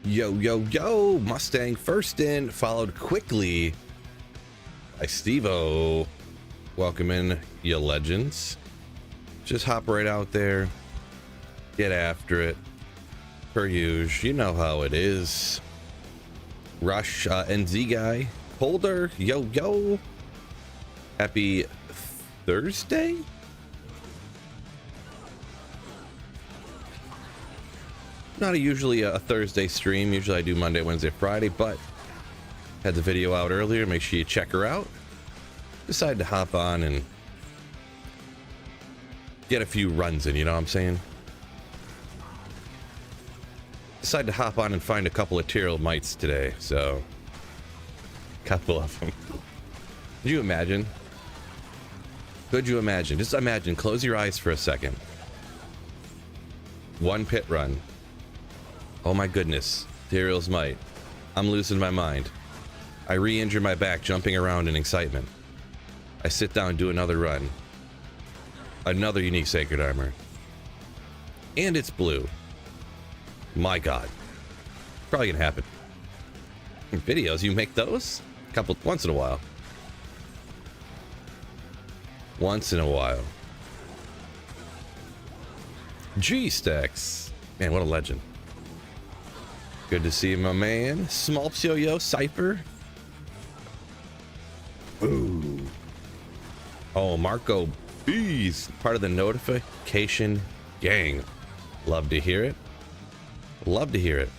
Yo, yo, yo, Mustang first in, followed quickly by Steve-O. Welcome in, you legends. Just hop right out there, get after it, per usual. You know how it is. Rush, NZ guy, Holder, yo, yo. Happy Thursday? Not usually a Thursday stream. Usually I do Monday, Wednesday, Friday, but had the video out earlier. Make sure you check her out. Decided to hop on and get a few runs in, you know what I'm saying? Decided to hop on and find a couple of Tyrell mites today, so couple of them. Could you imagine? Could you imagine? Just imagine, close your eyes for a second. One pit run. Oh my goodness, Tyrell's mite. I'm losing my mind. I re-injure my back jumping around in excitement. I sit down and do another run. Another unique sacred armor. And it's blue. My god. Probably gonna happen. Videos, you make those? Once in a while. Once in a while. G-Stacks. Man, what a legend. Good to see you, my man. Smolps Yo-Yo, Cypher. Ooh. Oh, Marco B's part of the notification gang. Love to hear it. Love to hear it.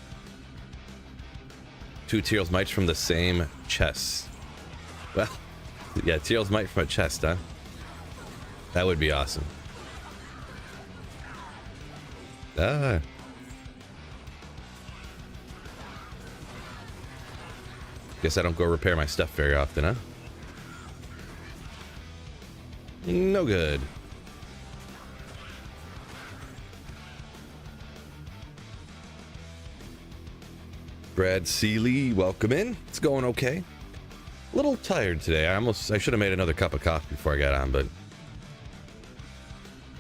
Two Tyrell's mites from the same chest. Well, yeah, Tyrell's mite from a chest, huh? That would be awesome. Ah. Guess I don't go repair my stuff very often, huh? No good. Brad Seeley, welcome in. It's going okay. A little tired today. I should have made another cup of coffee before I got on, but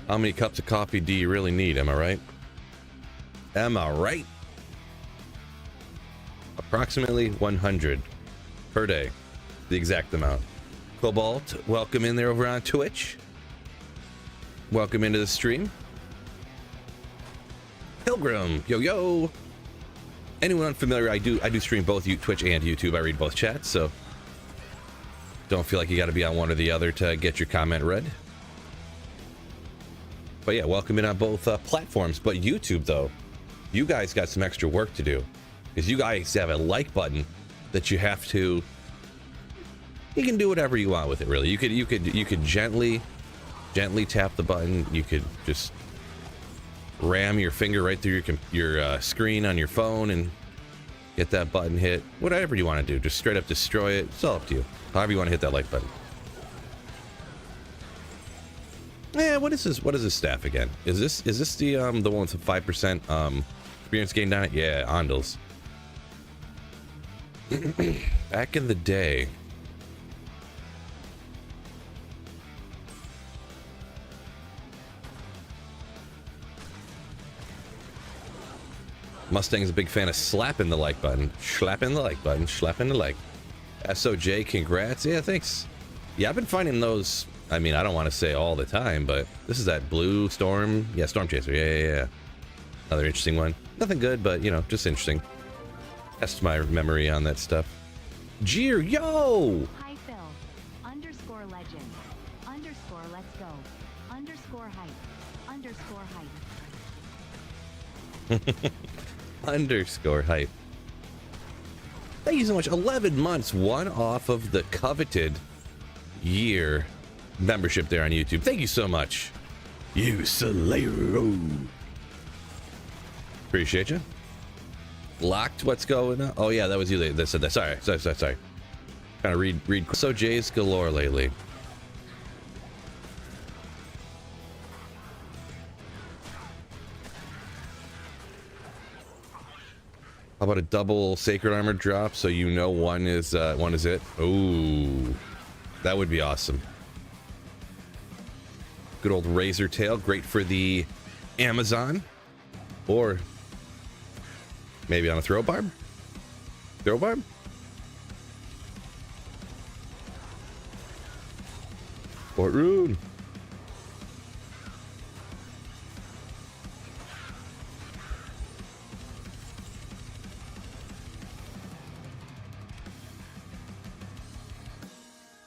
how many cups of coffee do you really need? Am I right? Am I right? Approximately 100 per day, the exact amount. Cobalt, welcome in there over on Twitch. Welcome into the stream. Pilgrim, yo yo. Anyone unfamiliar, I do stream both Twitch and YouTube. I read both chats, so don't feel like you got to be on one or the other to get your comment read. But yeah, welcome in on both platforms. But YouTube, though, you guys got some extra work to do, because you guys have a like button that you have to. You can do whatever you want with it, really. You could gently tap the button. You could just ram your finger right through your screen on your phone and get that button hit. Whatever you want to do, just straight up destroy it. It's all up to you. However you want to hit that like button. Yeah, what is this? What is this staff again? Is this the one with the 5% experience gain on it? Yeah, Ondels. Back in the day. Mustang's a big fan of slapping the like button. Slapping the like button. Slapping the like. SOJ, congrats. Yeah, thanks. Yeah, I've been finding those. I mean, I don't want to say all the time, but this is that blue storm. Yeah, Storm Chaser. Yeah. Another interesting one. Nothing good, but, you know, just interesting. Test my memory on that stuff. Jeer, yo! Hi, Phil. Underscore legend. Underscore let's go. Underscore hype. Underscore hype. Underscore hype. Thank you so much. 11 months, one off of the coveted year membership there on YouTube. Thank you so much. You slayer. Appreciate you. Locked, what's going on? Oh yeah, that was you that said that. Sorry. Trying to read. So J's galore lately. How about a double sacred armor drop so you know one is it? Ooh, that would be awesome. Good old razor tail, great for the Amazon or Maybe on a throw barb? Throw barb? Fort Rude.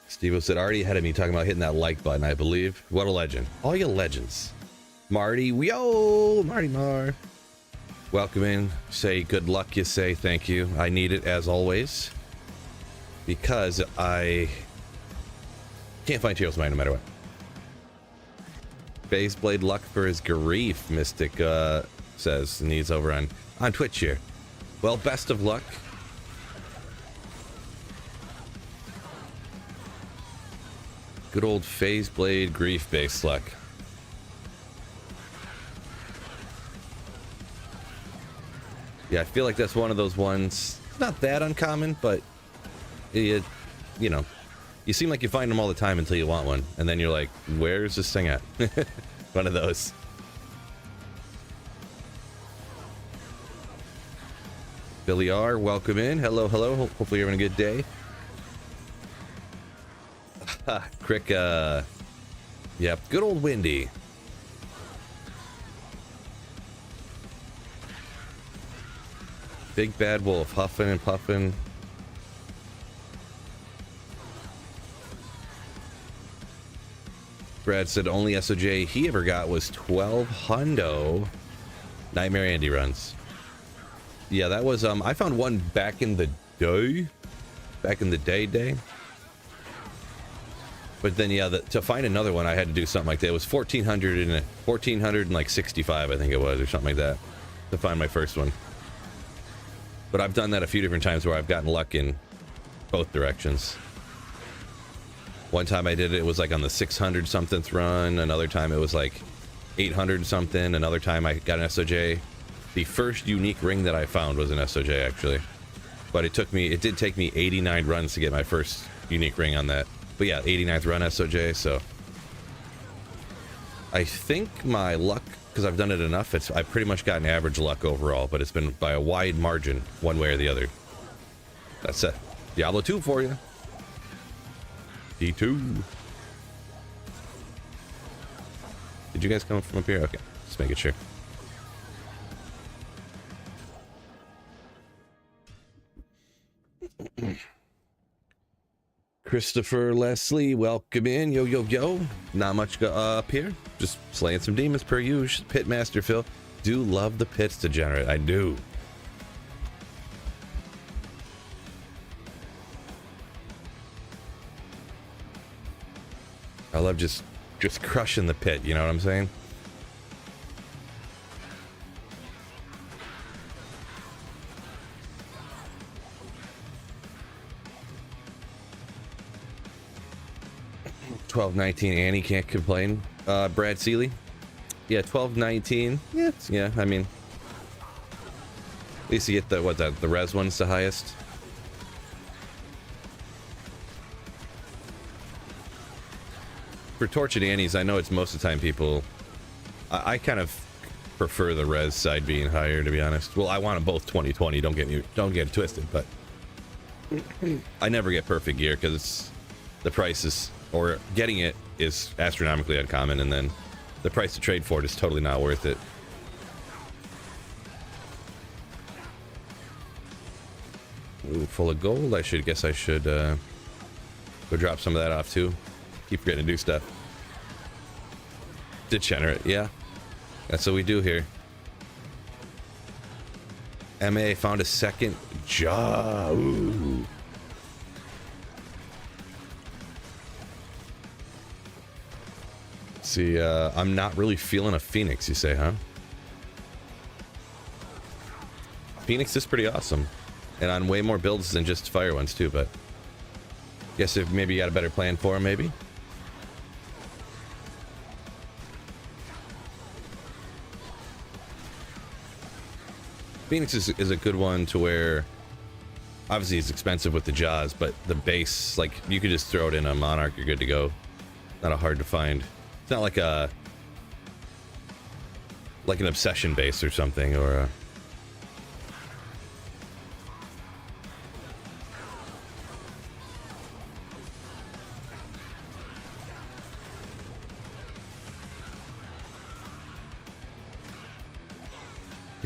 Steve said already ahead of me talking about hitting that like button, I believe. What a legend. All you legends. Marty, yo, Marty Mar. Welcome in. Say good luck, you say thank you. I need it as always. Because I can't find Teal's Mind no matter what. Baseblade luck for his grief, Mystic says, and he's over on Twitch here. Well, best of luck. Good old Phase Blade grief based luck. Yeah, I feel like that's one of those ones. It's not that uncommon, but it, you know, you seem like you find them all the time until you want one, and then you're like, "Where's this thing at?" One of those. Billy R, welcome in. Hello, hello. Hopefully you're having a good day. Crick, yep, good old Windy. Big Bad Wolf, huffing and puffing. Brad said only SOJ he ever got was 12 hundo Nightmare Andy runs. Yeah, that was, I found one back in the day. Back in the day. But then, yeah, to find another one, I had to do something like that. It was 1465, I think it was, or something like that, to find my first one. But I've done that a few different times where I've gotten luck in both directions. One time I did it, it was like on the 600 somethingth run. Another time it was like 800 something. Another time I got an SOJ. The first unique ring that I found was an SOJ, actually. But it did take me 89 runs to get my first unique ring on that. But yeah, 89th run SOJ, so I think my luck, because I've done it enough, I've pretty much gotten average luck overall, but it's been by a wide margin, one way or the other. That's it. Diablo 2 for you. D2. Did you guys come from up here? Okay, just making sure. Christopher Leslie, welcome in. Yo, yo, yo. Not much up here. Just slaying some demons per usual. Pitmaster Phil. Do love the pits degenerate. I do. I love just crushing the pit. You know what I'm saying? $12.19. Annie can't complain. Brad Seeley. Yeah, $12.19. Yeah. I mean, at least you get the res one's the highest. For Tortured Annie's, I know it's most of the time people. I kind of prefer the res side being higher, to be honest. Well, I want them both 2020. Don't get it twisted, but I never get perfect gear because the price is. Or getting it is astronomically uncommon, and then the price to trade for it is totally not worth it. Ooh, full of gold. I should go drop some of that off too. Keep forgetting to do stuff. Degenerate, yeah. That's what we do here. MA found a second job. Ooh. See, I'm not really feeling a Phoenix, you say, huh? Phoenix is pretty awesome. And on way more builds than just fire ones, too, but... guess if maybe you got a better plan for him, maybe? Phoenix is a good one to where... obviously it's expensive with the jaws, but the base, like, you could just throw it in a Monarch, you're good to go. Not a hard to find. It's not like like an obsession base or something, or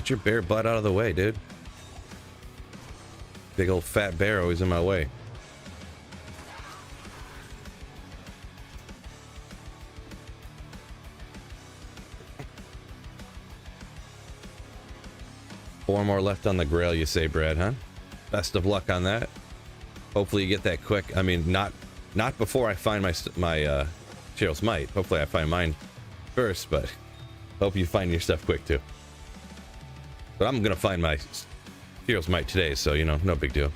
Get your bear butt out of the way, dude. Big old fat bear always in my way. Four more left on the grail, you say, Brad, huh? Best of luck on that. Hopefully you get that quick. I mean, not before I find my Cheryl's Might. Hopefully I find mine first, but hope you find your stuff quick too. But I'm gonna find my Cheryl's Might today, so you know, no big deal.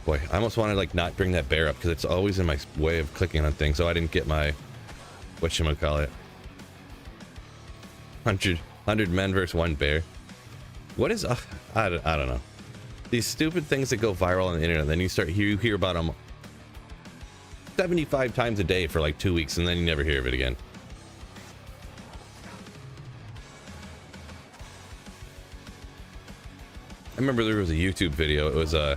Boy, I almost want to like not bring that bear up because it's always in my way of clicking on things. So I didn't get my whatchamacallit. 100 men versus one bear. What is I don't know. These stupid things that go viral on the internet, then you hear about them 75 times a day for like 2 weeks, and then you never hear of it again. I remember there was a YouTube video. It was I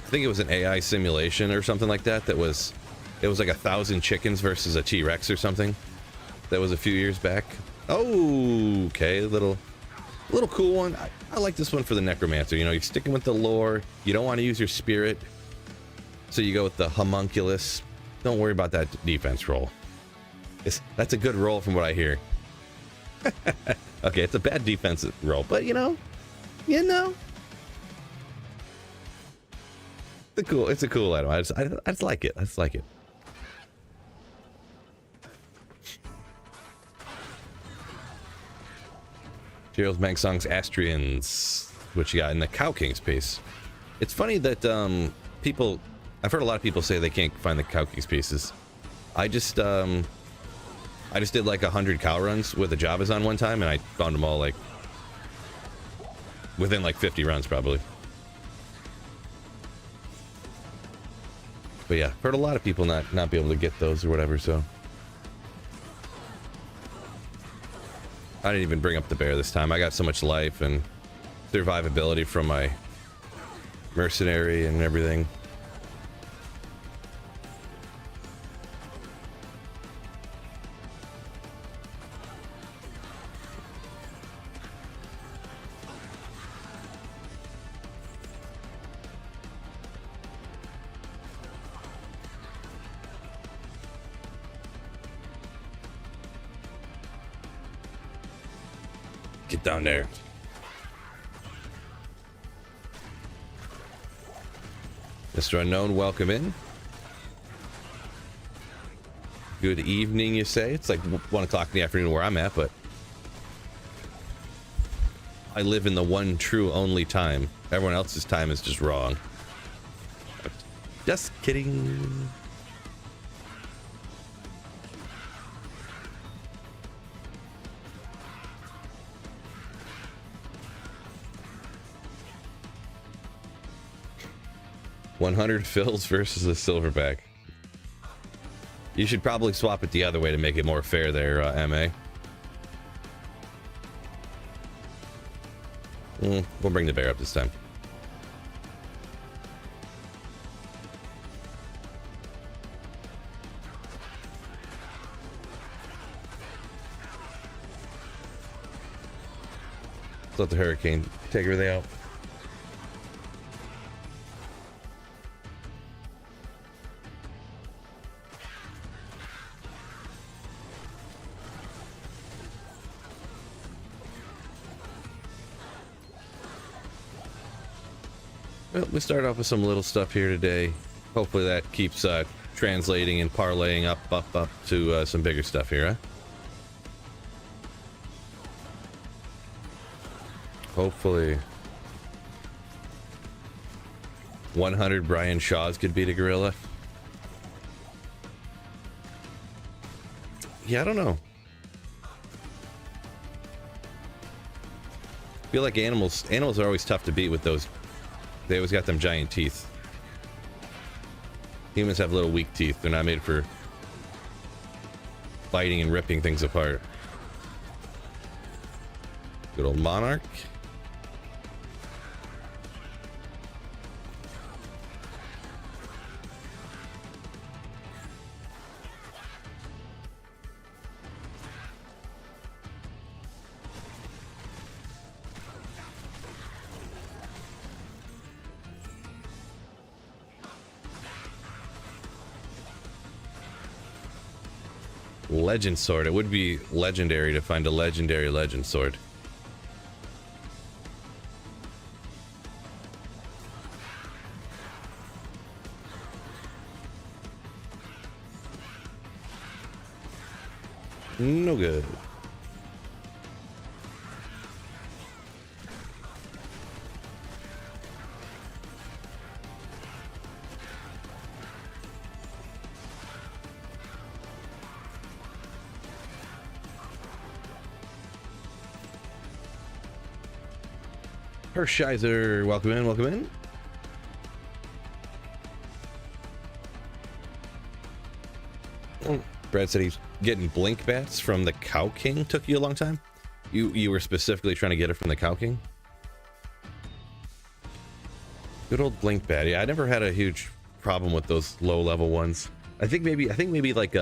think it was an AI simulation or something like that. It was like 1,000 chickens versus a T-Rex or something. That was a few years back. Oh, okay, a little cool one. I like this one for the necromancer. You know, you're sticking with the lore. You don't want to use your spirit, so you go with the homunculus. Don't worry about that defense roll. That's a good roll from what I hear. Okay, it's a bad defensive roll, but you know, it's a cool item. I just like it. I just like it. Gerald's Bank Songs Astrians, which you got in the Cow King's piece. It's funny that I've heard a lot of people say they can't find the Cow King's pieces. I just did like 100 cow runs with the Javas on one time, and I found them all like within like 50 runs probably. But yeah, heard a lot of people not be able to get those or whatever, so. I didn't even bring up the bear this time. I got so much life and survivability from my mercenary and everything. Get down there. Mr. Unknown, welcome in. Good evening, you say? It's like 1 o'clock in the afternoon where I'm at, but I live in the one true only time. Everyone else's time is just wrong. Just kidding. $100 fills versus a silverback. You should probably swap it the other way to make it more fair there, MA. We'll bring the bear up this time. Let's let the hurricane take everything out. Well, we start off with some little stuff here today. Hopefully that keeps translating and parlaying up to some bigger stuff here, huh? Hopefully 100 Brian Shaws could beat a gorilla. Yeah, I don't know. I feel like animals are always tough to beat with those. They always got them giant teeth. Humans have little weak teeth. They're not made for biting and ripping things apart. Good old monarch. Legend sword. It would be legendary to find a legendary legend sword. No good. Hershiser, welcome in, welcome in. Oh, Brad said he's getting blink bats from the Cow King. Took you a long time? You were specifically trying to get it from the Cow King? Good old blink bat. Yeah, I never had a huge problem with those low level ones. I think maybe like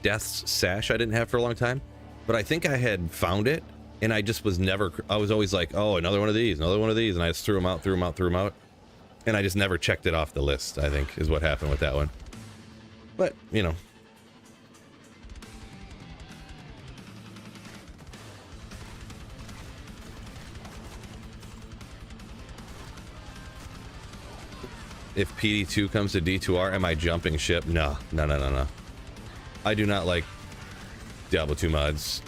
Death's Sash I didn't have for a long time, but I think I had found it and I just was never, I was always like, oh, another one of these, and I just threw them out, and I just never checked it off the list, I think is what happened with that one. But, you know. If PD2 comes to D2R, am I jumping ship? No. I do not like Diablo 2 mods.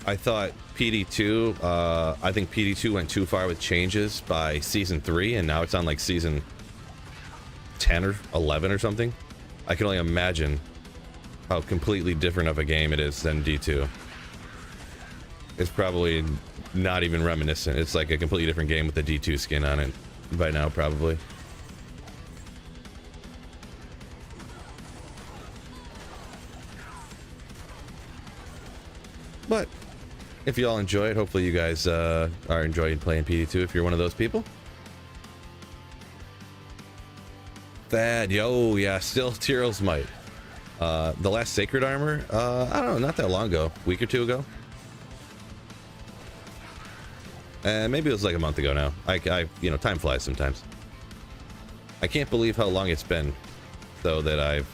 I thought PD2, I think PD2 went too far with changes by season 3, and now it's on like season 10 or 11 or something. I can only imagine how completely different of a game it is than D2. It's probably not even reminiscent. It's like a completely different game with the D2 skin on it by now, probably. But if you all enjoy it, hopefully you guys are enjoying playing PD2 if you're one of those people. Thad, yo, yeah, still Tyrell's Might. The last Sacred Armor, I don't know, not that long ago, a week or two ago. And maybe it was like a month ago now. You know, time flies sometimes. I can't believe how long it's been, though, that I've...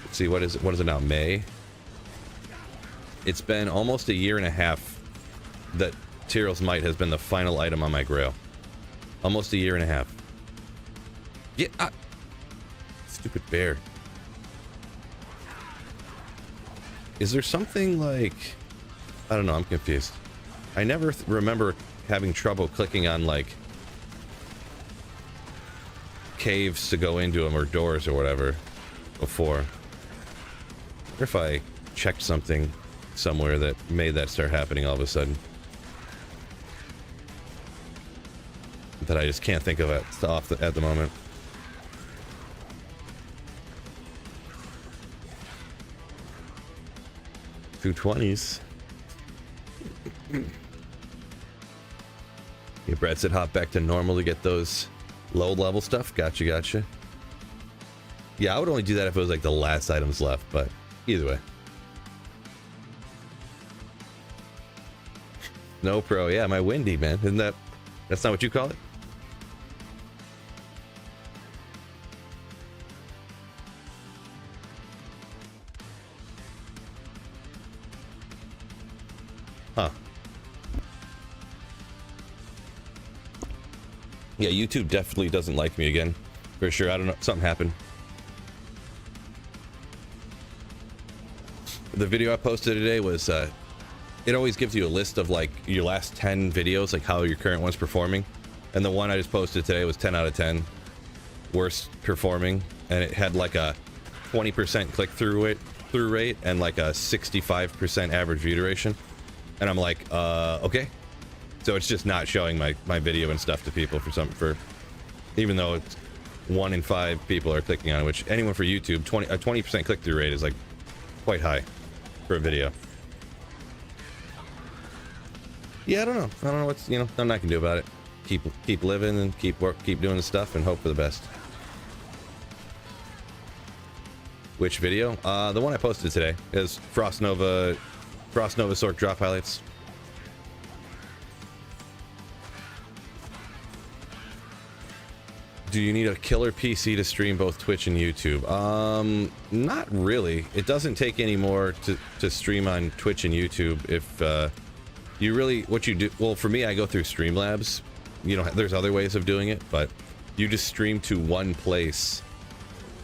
Let's see, what is it now, May? It's been almost a year and a half that Tyrell's Might has been the final item on my grail. Almost a year and a half. Yeah, stupid bear. Is there something like... I don't know, I'm confused. I never remember having trouble clicking on, like, caves to go into them or doors or whatever before. Or if I checked something somewhere that made that start happening all of a sudden. That I just can't think of at the moment. $220s. Yeah, Brad said hop back to normal to get those low level stuff. Gotcha. Yeah, I would only do that if it was like the last items left, but either way. No pro, yeah, my windy, man. Isn't that's not what you call it? Huh. Yeah, YouTube definitely doesn't like me again. For sure, I don't know, something happened. The video I posted today was, it always gives you a list of like your last 10 videos, like how your current one's performing. And the one I just posted today was 10 out of 10. Worst performing. And it had like a 20% click-through rate and like a 65% average view duration. And I'm like, okay. So it's just not showing my video and stuff to people even though it's 1 in 5 people are clicking on it, which anyone for YouTube, a 20% click-through rate is like quite high for a video. Yeah, I don't know what's, you know, nothing I can do about it. Keep living and keep doing the stuff and hope for the best. Which video? The one I posted today is Frost Nova Sork drop highlights. Do you need a killer PC to stream both Twitch and YouTube? Not really. It doesn't take any more to stream on Twitch and YouTube if you really, what you do, well, for me, I go through Streamlabs. You know, there's other ways of doing it, but you just stream to one place.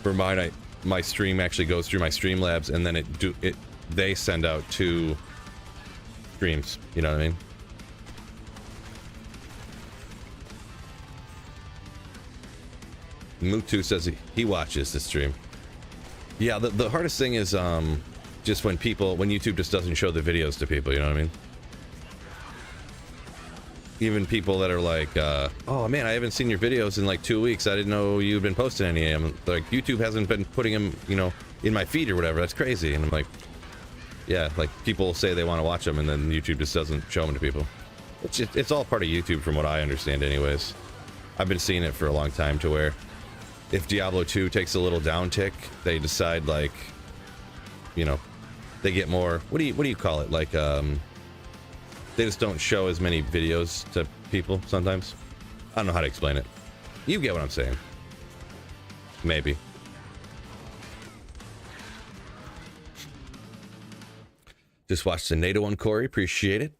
For mine, my stream actually goes through my Streamlabs, and then they send out 2 streams. You know what I mean? Mutu says he watches the stream. Yeah, the hardest thing is just when YouTube just doesn't show the videos to people, you know what I mean? Even people that are like, oh man, I haven't seen your videos in like 2 weeks. I didn't know you've been posting any of them. Like, YouTube hasn't been putting them, you know, in my feed or whatever. That's crazy. And I'm like, yeah, like people say they want to watch them and then YouTube just doesn't show them to people. It's all part of YouTube from what I understand anyways. I've been seeing it for a long time to where if Diablo 2 takes a little downtick, they decide, like, you know, they get more, what do you call it? Like, they just don't show as many videos to people sometimes. I don't know how to explain it. You get what I'm saying. Maybe. Just watched the NATO one, Corey. Appreciate it.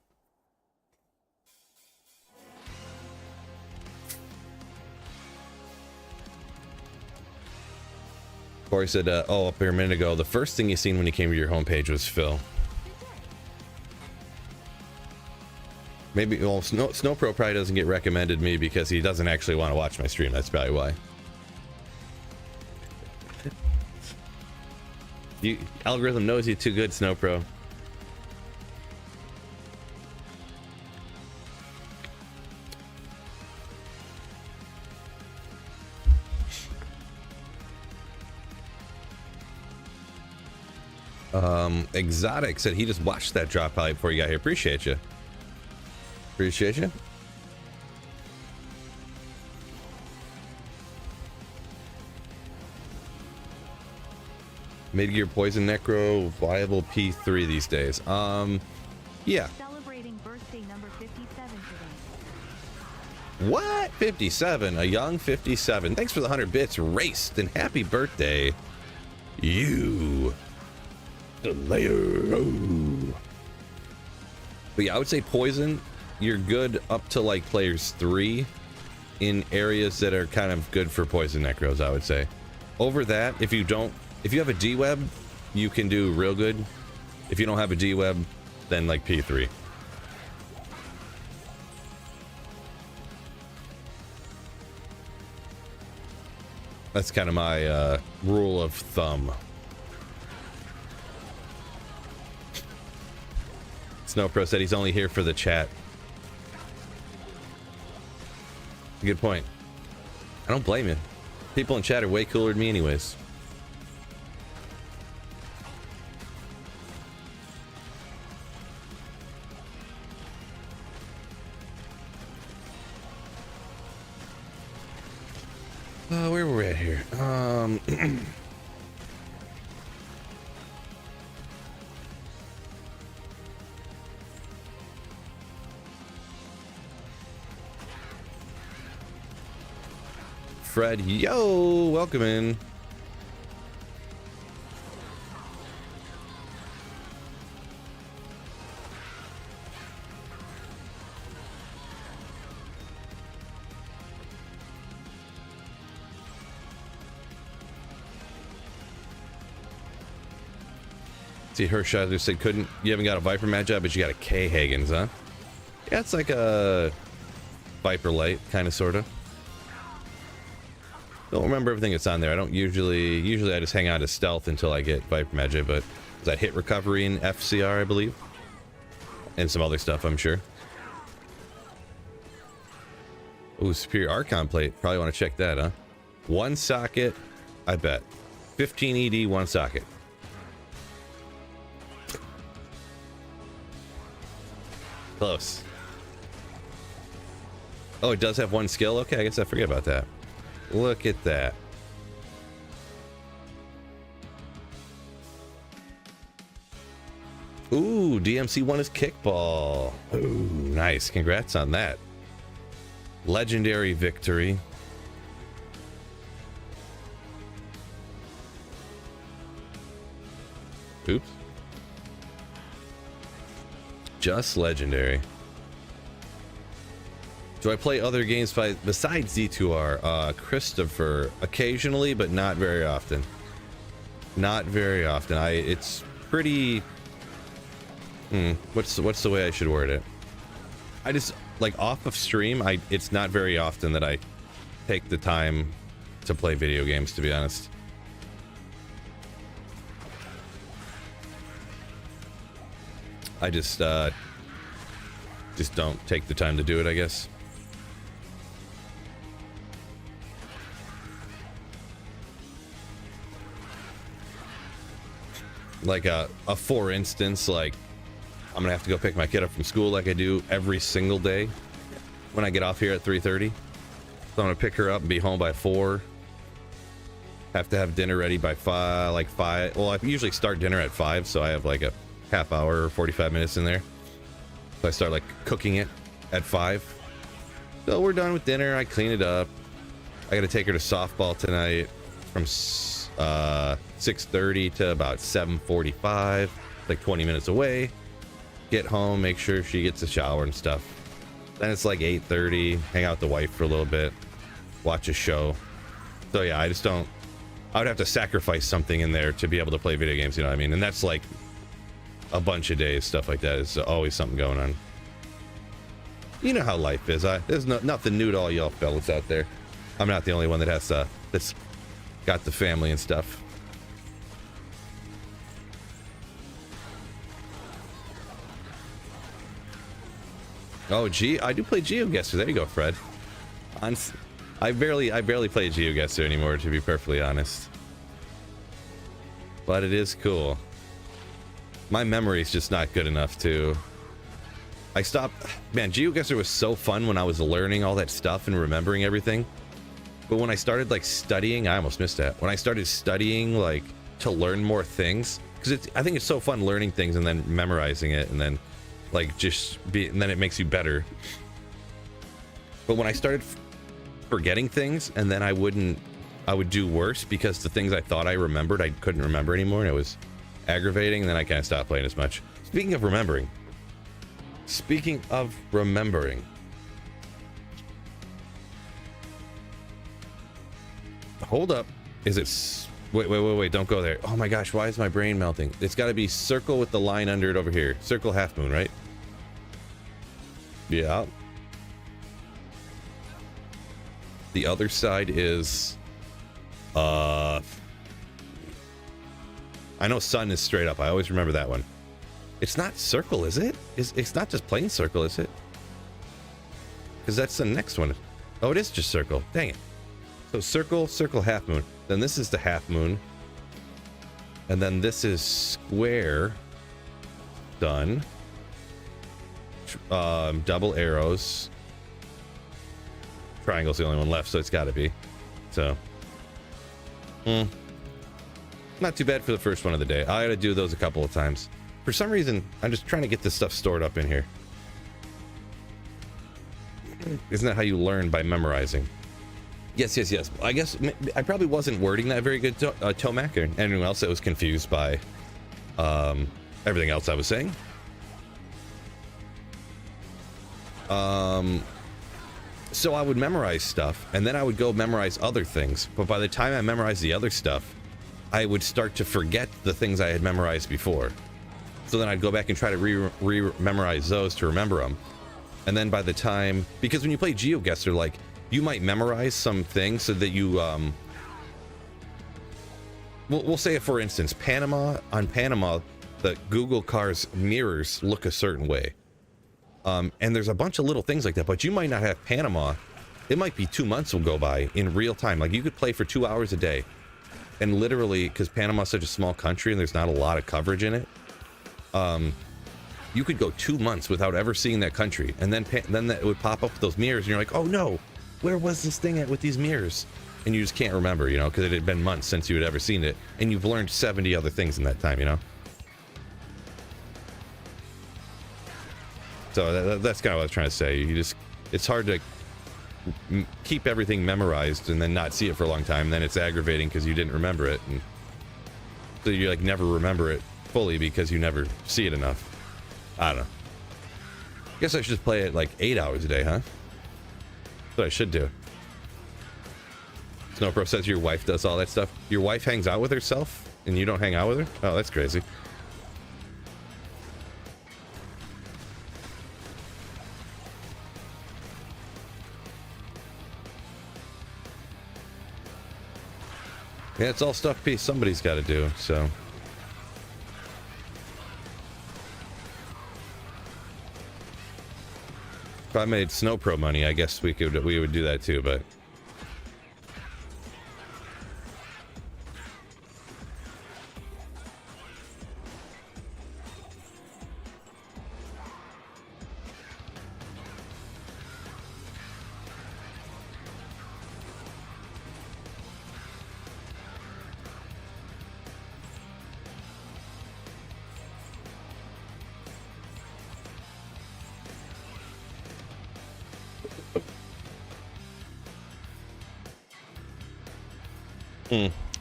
Corey said, oh, up here a minute ago, the first thing you seen when you came to your homepage was Phil. Maybe, well, Snowpro probably doesn't get recommended me because he doesn't actually want to watch my stream. That's probably why. Algorithm knows you too good, Snowpro. Exotic said he just watched that drop probably before you got here. Appreciate you. Appreciate you. Mid-gear poison necro viable P3 these days. Yeah. Celebrating birthday number 57 today. What? 57? A young 57. Thanks for the 100 bits. Raced and happy birthday. You. The layer. Oh. But yeah, I would say poison. You're good up to like players 3 in areas that are kind of good for poison necros, I would say. Over that, if you have a D-web, you can do real good. If you don't have a D-web, then like P3. That's kind of my rule of thumb. Snowpro said he's only here for the chat. Good point. I don't blame you. People in chat are way cooler than me anyways. Where were we at here? Fred, yo, welcome in. See, Hershiser said you haven't got a Viper matchup, but you got a K Hagens, huh? Yeah, it's like a Viper Light, kind of, sort of. Don't remember everything that's on there. I don't usually I just hang on to stealth until I get Viper Magic, but is that hit recovery in FCR, I believe? And some other stuff, I'm sure. Ooh, Superior Archon plate. Probably want to check that, huh? One socket, I bet. 15 ED, one socket. Close. Oh, it does have one skill? Okay, I guess I forget about that. Look at that. Ooh, DMC won his kickball. Ooh, nice. Congrats on that. Legendary victory. Oops. Just legendary. Do I play other games besides D2R? Christopher, occasionally, but not very often. Not very often. It's pretty. What's the way I should word it? I just like off of stream. It's not very often that I take the time to play video games, to be honest. I just don't take the time to do it, I guess. Like for instance, like I'm gonna have to go pick my kid up from school like I do every single day when I get off here at 3:30. So I'm gonna pick her up and be home by 4. Have to have dinner ready by 5, like 5. Well, I usually start dinner at 5, so I have like a half hour or 45 minutes in there. So I start like cooking it at 5. So we're done with dinner. I clean it up. I gotta take her to softball tonight from 6:30 to about 7:45, like 20 minutes away. Get home, make sure she gets a shower and stuff. Then it's like 8:30, hang out with the wife for a little bit, watch a show. So yeah, I just don't. I would have to sacrifice something in there to be able to play video games, you know what I mean? And that's like a bunch of days, stuff like that. Is always something going on. You know how life is. There's nothing new to all y'all fellas out there. I'm not the only one that has that's got the family and stuff. Oh, I do play GeoGuessr. There you go, Fred. I barely play GeoGuessr anymore, to be perfectly honest. But it is cool. My memory's just not good enough to. I stopped. Man, GeoGuessr was so fun when I was learning all that stuff and remembering everything. But when I started like studying, I almost missed that. When I started studying like to learn more things, because I think it's so fun learning things and then memorizing it and then like and then it makes you better. But when I started forgetting things, and then I would do worse because the things I thought I remembered I couldn't remember anymore, and it was aggravating, and then I kind of stopped playing as much. Speaking of remembering, hold up. Is it wait, don't go there. Oh my gosh, why is my brain melting? It's got to be circle with the line under it over here. Circle half moon, right? Yeah. The other side is I know sun is straight up. I always remember that one. It's not circle, is it? It's not just plain circle, is it? Because that's the next one. Oh, it is just circle. Dang it. So circle, half moon. Then this is the half moon. And then this is square. Done. Double arrows. Triangle's the only one left, so it's got to be. So. Not too bad for the first one of the day. I had to do those a couple of times. For some reason, I'm just trying to get this stuff stored up in here. Isn't that how you learn, by memorizing? Yes. I guess I probably wasn't wording that very good, Tomac, or anyone else that was confused by everything else I was saying. So I would memorize stuff, and then I would go memorize other things. But by the time I memorized the other stuff, I would start to forget the things I had memorized before. So then I'd go back and try to re-memorize those to remember them. And then by the time, because when you play GeoGuessr, like, you might memorize some things so that you, we'll say, for instance, Panama, the Google car's mirrors look a certain way. And there's a bunch of little things like that, but you might not have Panama. It might be 2 months will go by in real time. Like, you could play for 2 hours a day. And literally, because Panama's such a small country and there's not a lot of coverage in it, you could go 2 months without ever seeing that country. And then it would pop up with those mirrors, and you're like, oh no, where was this thing at with these mirrors? And you just can't remember, you know, because it had been months since you had ever seen it. And you've learned 70 other things in that time, you know? So that's kind of what I was trying to say. It's hard to keep everything memorized and then not see it for a long time. And then it's aggravating because you didn't remember it. And so you like never remember it fully because you never see it enough. I don't know. Guess I should just play it like 8 hours a day, huh? That's what I should do. Snowpro says your wife does all that stuff. Your wife hangs out with herself and you don't hang out with her? Oh, that's crazy. Yeah, it's all stuff piece somebody's got to do, so. If I made Snowpro money, I guess we would do that too, but.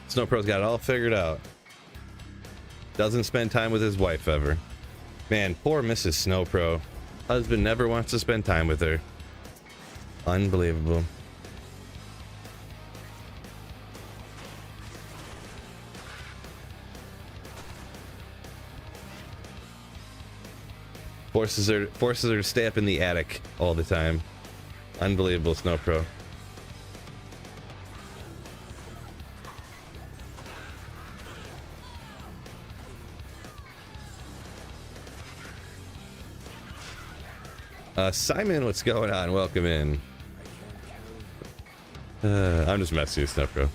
Snowpro's got it all figured out. Doesn't spend time with his wife ever. Man, poor Mrs. Snowpro. Husband never wants to spend time with her. Unbelievable. Forces her to stay up in the attic all the time. Unbelievable, Snowpro. Simon, what's going on? Welcome in. I'm just messing with Snowpro.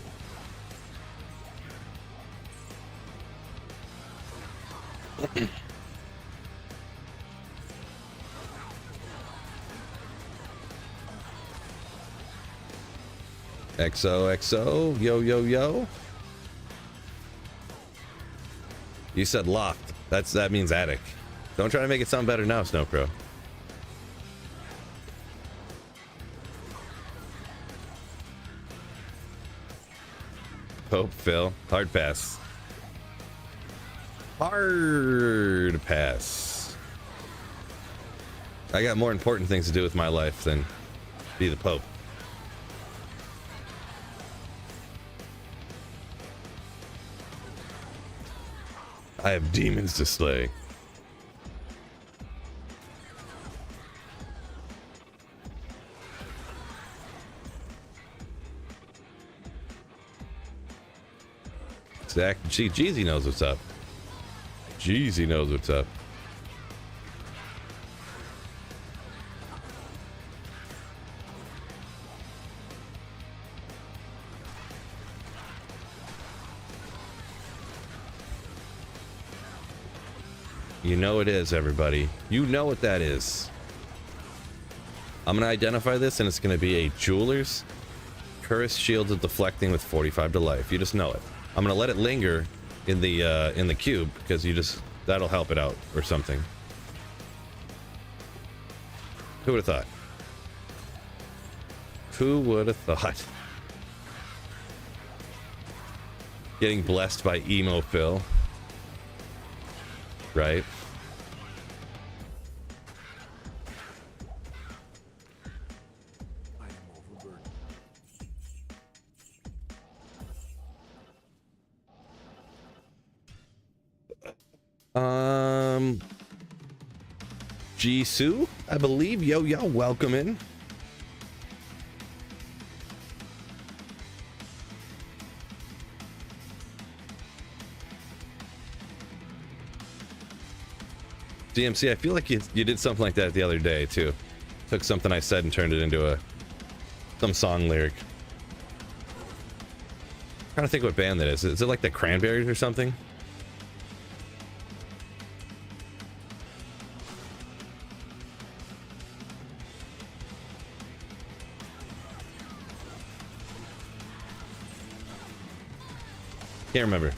XOXO, yo yo yo. You said loft. That means attic. Don't try to make it sound better now, Snowpro. Pope Phil, hard pass. Hard pass. I got more important things to do with my life than be the Pope. I have demons to slay. Zach, Jeezy knows what's up. Jeezy knows what's up. You know it is, everybody. You know what that is. I'm gonna identify this, and it's gonna be a jeweler's Curse shields of deflecting with 45 to life. You just know it. I'm gonna let it linger in the cube because that'll help it out or something. Who would have thought? Who would have thought? Getting blessed by emo Phil, right? Jisoo, I believe. Yo, welcome in. DMC, I feel like you did something like that the other day too. Took something I said and turned it into some song lyric. I'm trying to think what band that is. Is it like the Cranberries or something? Can't remember.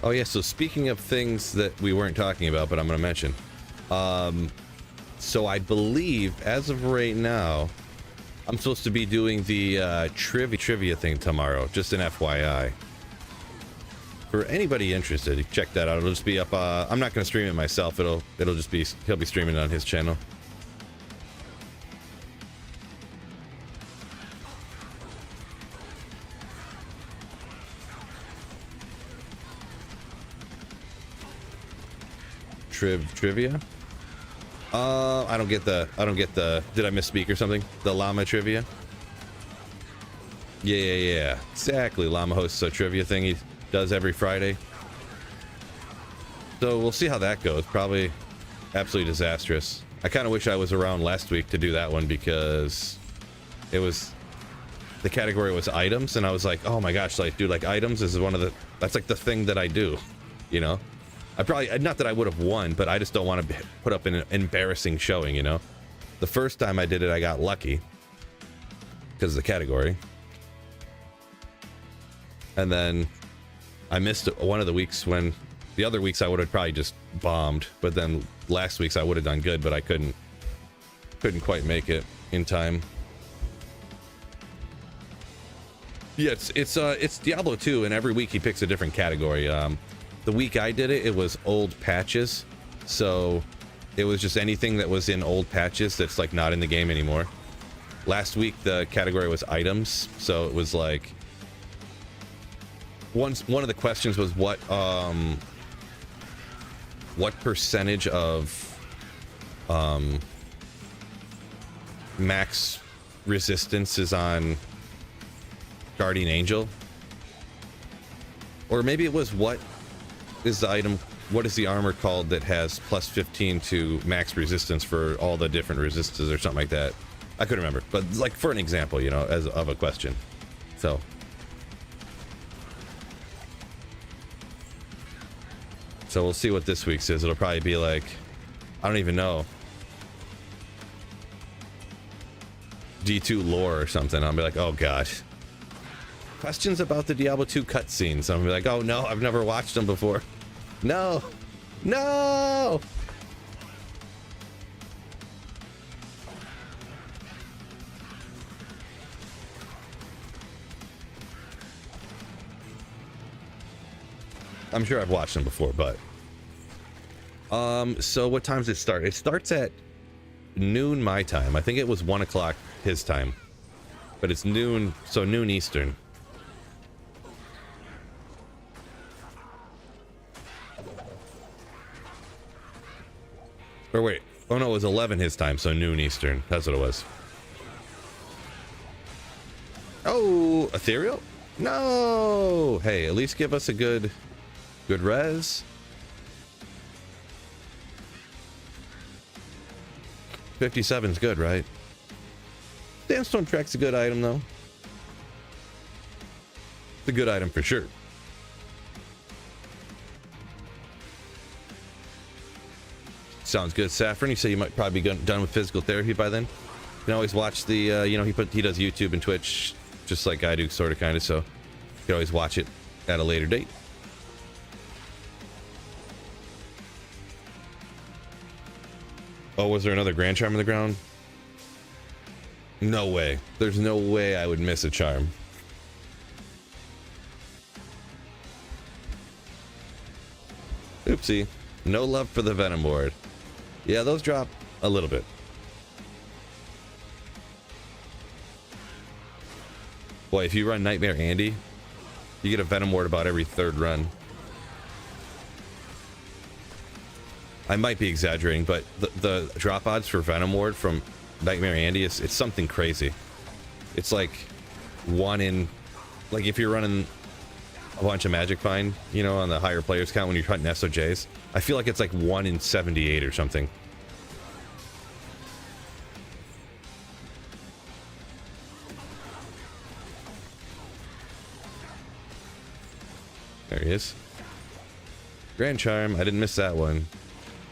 Oh yeah, so speaking of things that we weren't talking about, but I'm going to mention. So I believe, as of right now, I'm supposed to be doing the trivia thing tomorrow. Just an FYI. For anybody interested, check that out. It'll just be up. I'm not going to stream it myself. It'll just be, he'll be streaming it on his channel. Trivia. I don't get the. Did I misspeak or something? The llama trivia. Yeah. Exactly. Llama hosts a trivia thing he does every Friday. So we'll see how that goes. Probably absolutely disastrous. I kind of wish I was around last week to do that one because it was, the category was items, and I was like, oh my gosh, like, dude, like items is one of the, that's like the thing that I do, you know. I probably, not that I would have won, but I just don't want to put up an embarrassing showing, you know. The first time I did it, I got lucky because of the category, and then I missed one of the weeks when the other weeks I would have probably just bombed, but then last week's I would have done good, but I couldn't quite make it in time. Yeah, it's Diablo 2, and every week he picks a different category. The week I did it, it was old patches, so it was just anything that was in old patches that's like not in the game anymore. Last week the category was items, so it was like one of the questions was what percentage of max resistance is on Guardian Angel, or maybe it was what is the item, what is the armor called that has plus 15 to max resistance for all the different resistances or something like that. I couldn't remember, but like for an example, you know, as of a question. So we'll see what this week's is. It'll probably be like, I don't even know, D2 lore or something. I'll be like, oh gosh, questions about the Diablo 2 cutscenes. I'm gonna be like, oh no, I've never watched them before. No. I'm sure I've watched them before, but so what time does it start? It starts at noon my time. I think it was 1 o'clock his time, but it's noon, so noon Eastern. Or wait, oh no, it was 11 his time, so noon Eastern. That's what it was. Oh, ethereal? No. Hey, at least give us a good res. 57's good, right? Sandstone Track's a good item, though. It's a good item for sure. Sounds good. Saffron, you say you might probably be done with physical therapy by then. You can always watch the, you know, he does YouTube and Twitch just like I do, sort of, kind of, so you can always watch it at a later date. Oh, was there another Grand Charm on the ground? No way. There's no way I would miss a charm. Oopsie. No love for the Venom Ward. Yeah, those drop a little bit. Boy, if you run Nightmare Andy, you get a Venom Ward about every third run. I might be exaggerating, but the drop odds for Venom Ward from Nightmare Andy it's something crazy. It's like 1 in, like if you're running a bunch of Magic Find, you know, on the higher players count when you're hunting SOJs, I feel like it's like 1 in 78 or something. There he is. Grand Charm, I didn't miss that one.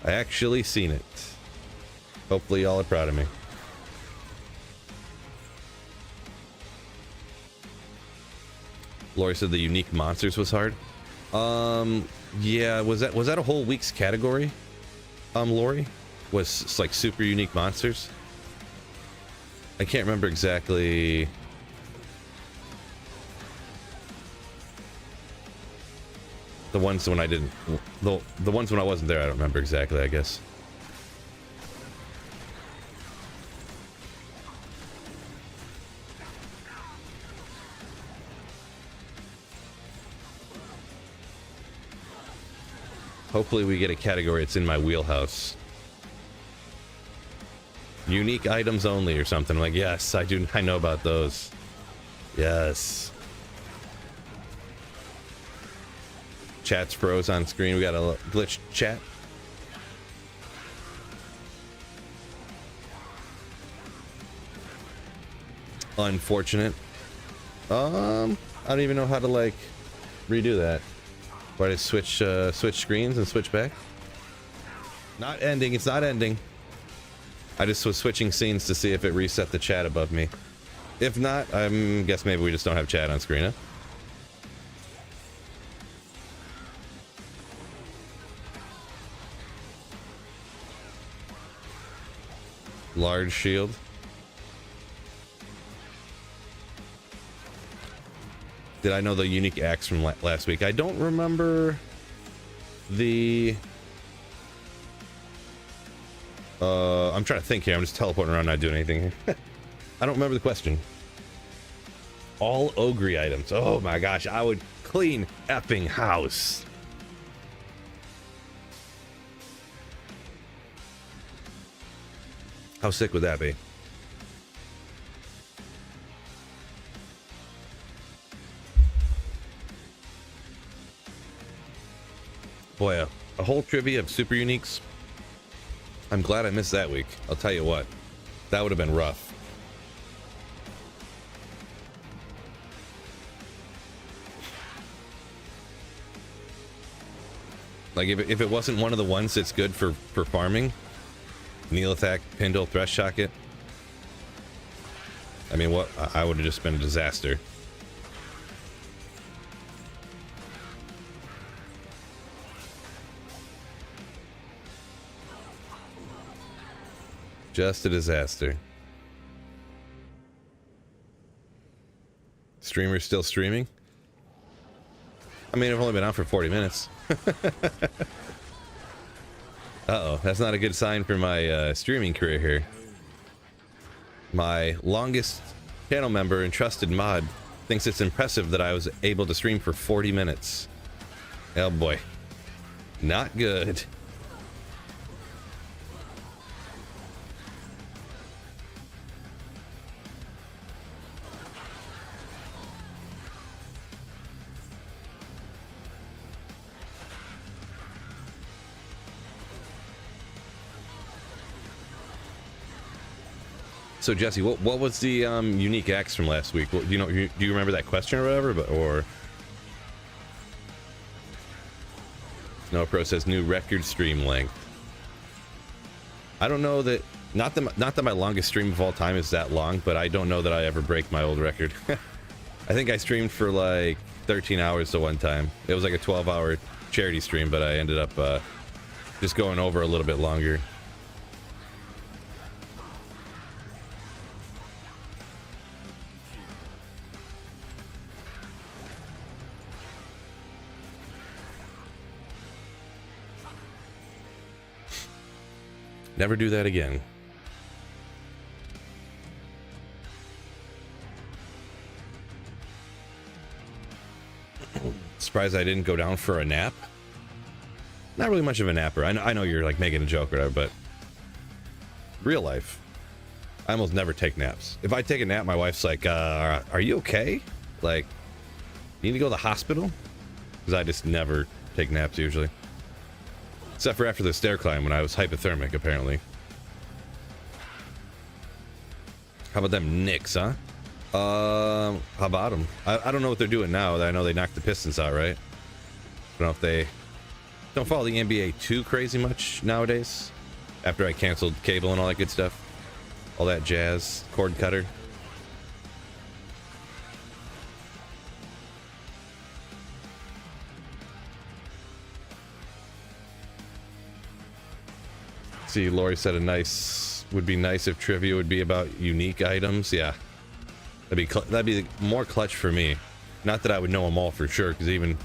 I actually seen it. Hopefully y'all are proud of me. Lori said the unique monsters was hard. Yeah, was that a whole week's category? Lori? Was like super unique monsters? I can't remember exactly. The ones when I didn't, the ones when I wasn't there, I don't remember exactly, I guess. Hopefully we get a category that's in my wheelhouse. Unique items only or something. Like, yes, I know about those. Yes. Chat's froze on screen. We got a glitched chat. Unfortunate. I don't even know how to like redo that. Why did I switch screens and switch back? Not ending. It's not ending. I just was switching scenes to see if it reset the chat above me. If not, I guess maybe we just don't have chat on screen, huh? Large shield. Did I know the unique axe from last week? I don't remember the... I'm trying to think here. I'm just teleporting around, not doing anything here. I don't remember the question. All ogre items. Oh my gosh, I would clean effing house. How sick would that be? Boy, a whole trivia of super uniques. I'm glad I missed that week. I'll tell you what, that would have been rough. Like if it wasn't one of the ones that's good for farming, Neelathak, Pindle, Thresh Socket, I mean, what I would have just been a disaster. Just a disaster. Streamer's still streaming? I mean, I've only been out for 40 minutes. Uh-oh, that's not a good sign for my streaming career here. My longest channel member and trusted mod thinks it's impressive that I was able to stream for 40 minutes. Oh boy. Not good. So Jesse, what was the unique axe from last week? Well, do you remember that question or whatever? Or Snow Pro says new record stream length. I don't know that. Not that my longest stream of all time is that long, but I don't know that I ever break my old record. I think I streamed for like 13 hours the one time. It was like a 12-hour charity stream, but I ended up just going over a little bit longer. Never do that again. Surprised I didn't go down for a nap. Not really much of a napper. I know you're like making a joke or whatever, but real life, I almost never take naps. If I take a nap, my wife's like, are you okay? Like, you need to go to the hospital? Because I just never take naps usually. Except for after the stair climb when I was hypothermic, apparently. How about them Knicks, huh? How about them? I don't know what they're doing now. I know they knocked the Pistons out, right? I don't know if they... Don't follow the NBA too crazy much nowadays. After I canceled cable and all that good stuff. All that jazz. Cord cutter. See, Lori said would be nice if trivia would be about unique items. Yeah, that'd be more clutch for me. Not that I would know them all for sure, because even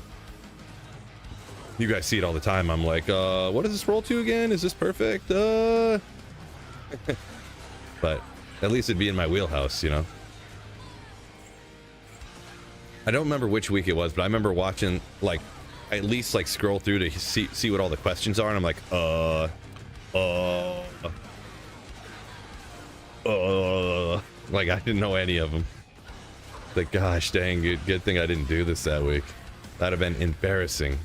you guys see it all the time. I'm like, what does this roll to again? Is this perfect? But at least it'd be in my wheelhouse, you know. I don't remember which week it was, but I remember watching, like, at least like scroll through to see what all the questions are, and I'm like, like I didn't know any of them. Like, gosh dang, good thing I didn't do this that week. That'd have been embarrassing.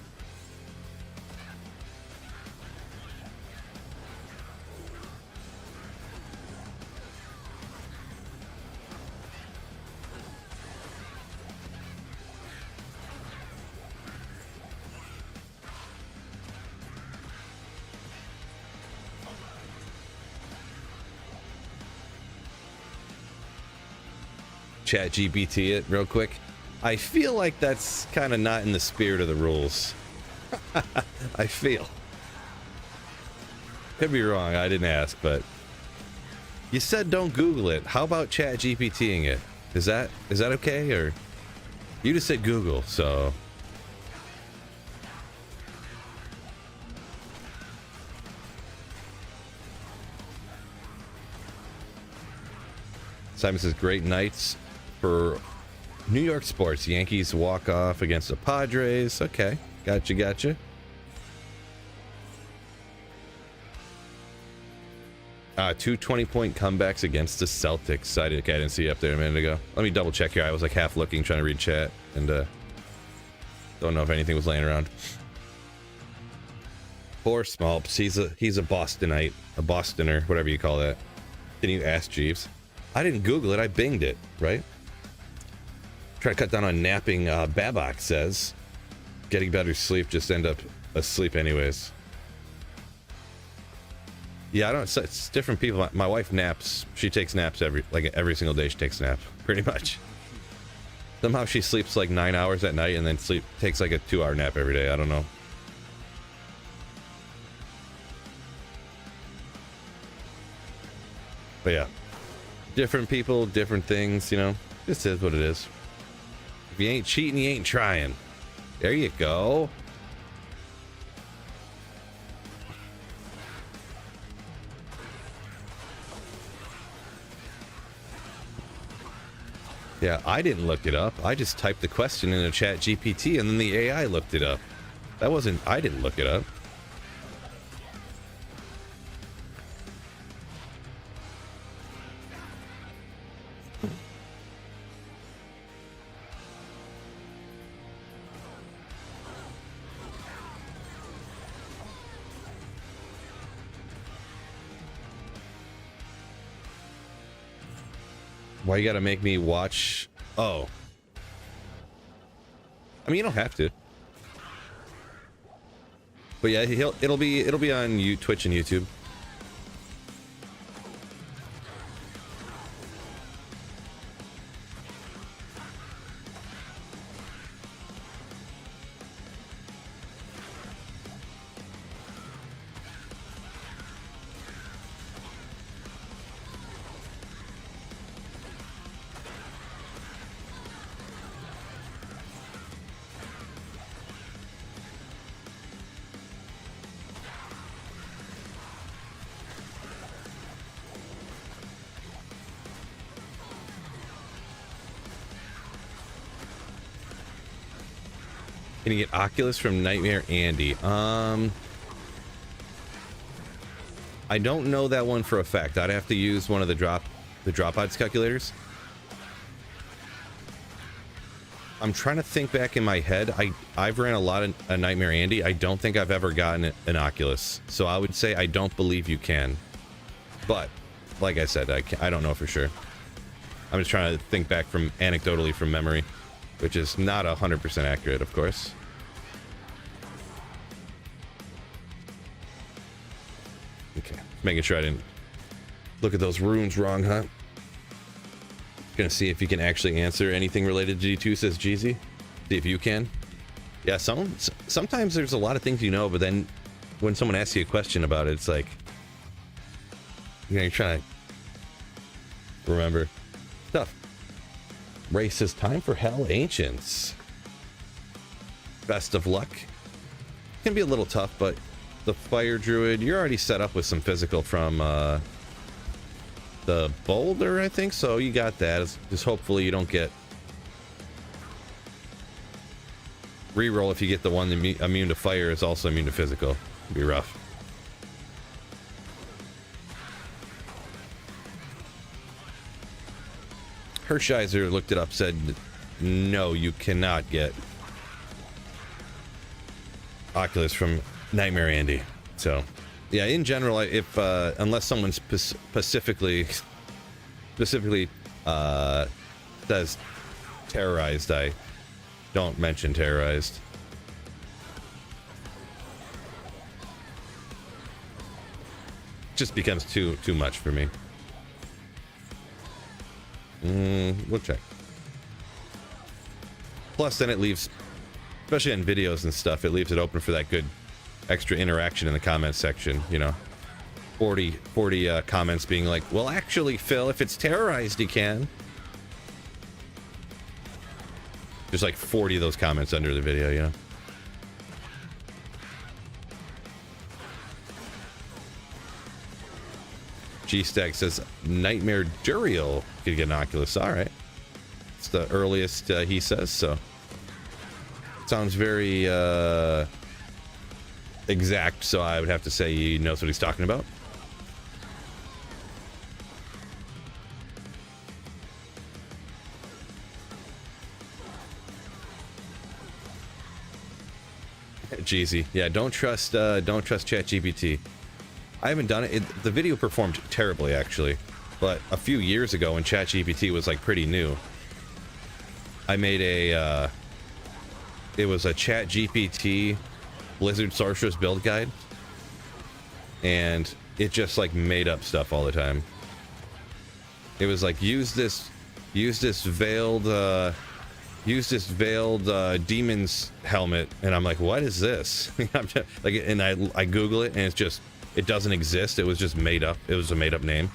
Chat GPT it real quick. I feel like that's kind of not in the spirit of the rules. I feel. Could be wrong. I didn't ask, but you said don't Google it. How about Chat GPTing it? Is that okay? Or you just said Google, so. Simon says great nights for New York sports. Yankees walk off against the Padres. Okay, gotcha. 2 20-point comebacks against the Celtics. Okay, I didn't see you up there a minute ago. Let me double check here. I was like half looking, trying to read chat, and don't know if anything was laying around. Poor Smolps. He's a Bostonite, a Bostoner, whatever you call that. Can you ask Jeeves? I didn't Google it. I binged it, right? Try to cut down on napping. Babak says, getting better sleep, just end up asleep anyways. Yeah, I don't. It's different people. My wife naps. She takes naps every single day. She takes naps, pretty much. Somehow she sleeps like 9 hours at night and then takes like a 2-hour nap every day. I don't know. But yeah, different people, different things. You know, this is what it is. If you ain't cheating, you ain't trying. There you go. Yeah, I didn't look it up. I just typed the question in a chat GPT and then the AI looked it up. I didn't look it up. Why you gotta make me watch? Oh. I mean, you don't have to. But yeah, it'll be on Twitch and YouTube. Can you get Oculus from Nightmare Andy? I don't know that one for a fact. I'd have to use one of the drop odds calculators. I'm trying to think back in my head. I've ran a lot of a Nightmare Andy. I don't think I've ever gotten an Oculus, so I would say I don't believe you can. But like I said, I don't know for sure. I'm just trying to think back anecdotally from memory, which is not 100% accurate, of course. Okay, making sure I didn't look at those runes wrong, huh? Gonna see if you can actually answer anything related to G2, says Jeezy. See if you can. Yeah, sometimes there's a lot of things you know, but then when someone asks you a question about it, it's like, You know, you're trying to remember stuff. Ray says, time for Hell Ancients. Best of luck. Can be a little tough, but the Fire Druid, you're already set up with some physical from the Boulder, I think, so you got that. Just hopefully you don't get reroll if you get the one immune to fire is also immune to physical. It'd be rough. Hershiser looked it up, said no, you cannot get Oculus from Nightmare Andy. So yeah, in general, if unless someone specifically says terrorized, I don't mention terrorized. Just becomes too much for me. We'll check. Plus, then it leaves, especially on videos and stuff, it leaves it open for that good extra interaction in the comments section, you know. 40 comments being like, well, actually, Phil, if it's terrorized, you can. There's like 40 of those comments under the video, you know. G-Stack says Nightmare Duriel could get an Oculus. All right. It's the earliest he says, so. Sounds very exact, so I would have to say he knows what he's talking about. Jeezy. Yeah, don't trust ChatGPT. I haven't done it. The video performed terribly, actually. But a few years ago, when ChatGPT was like pretty new, I made a it was a ChatGPT Blizzard Sorceress build guide, and it just like made up stuff all the time. It was like, use this veiled demon's helmet, and I'm like, what is this? I'm just, like, and I Google it, and it's just, it doesn't exist. It was just made up. It was a made up name.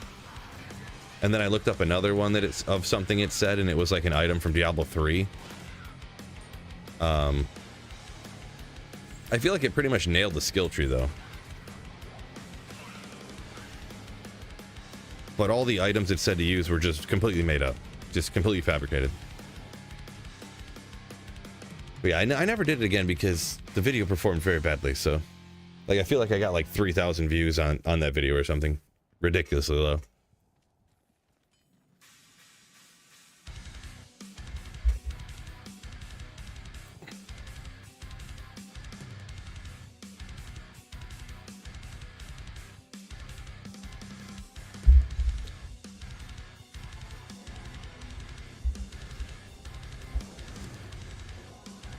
And then I looked up another one that it's of something it said, and it was like an item from Diablo 3. I feel like it pretty much nailed the skill tree though. But all the items it said to use were just completely made up. Just completely fabricated. But yeah, I never did it again because the video performed very badly, so. Like, I feel like I got like 3,000 views on that video or something. Ridiculously low.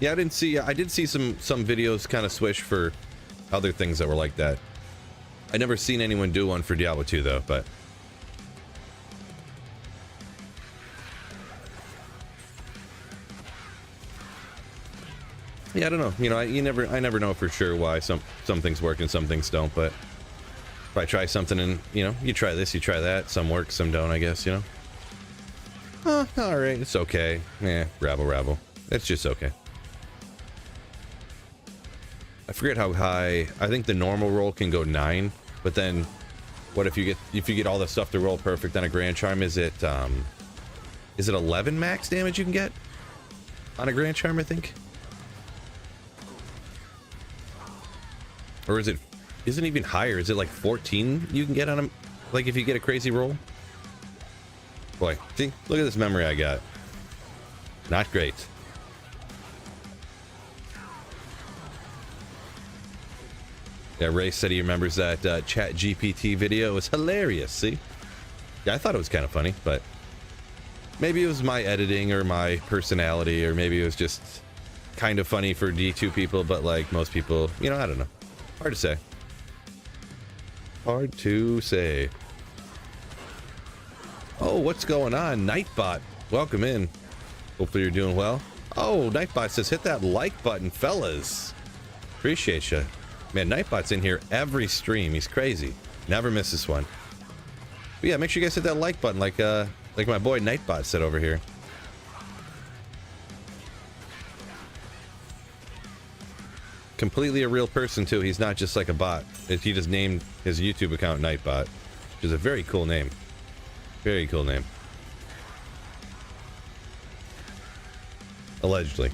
Yeah, I did see some videos kind of swish for other things that were like that. I never seen anyone do one for Diablo 2 though, but yeah, I don't know. You know, I never know for sure why some things work and some things don't, but if I try something and, you know, you try this, you try that, some work, some don't, I guess, you know. All right, it's okay. Yeah, rabble. It's just okay. I forget how high. I think the normal roll can go 9, but then what if you get all the stuff to roll perfect on a Grand Charm? Is it 11 max damage you can get on a Grand Charm, I think? Or isn't it even higher? Is it like 14 you can get on a, like, if you get a crazy roll? Boy, see, look at this memory I got. Not great. Yeah, Ray said he remembers that ChatGPT video. It was hilarious, see? Yeah, I thought it was kind of funny, but maybe it was my editing or my personality, or maybe it was just kind of funny for D2 people, but like most people, you know, I don't know. Hard to say. Hard to say. Oh, what's going on? Nightbot, welcome in. Hopefully you're doing well. Oh, Nightbot says, hit that like button, fellas. Appreciate you. Man, Nightbot's in here every stream. He's crazy. Never misses one. But yeah, make sure you guys hit that like button, like my boy Nightbot said over here. Completely a real person too. He's not just like a bot. He just named his YouTube account Nightbot, which is a very cool name. Very cool name. Allegedly.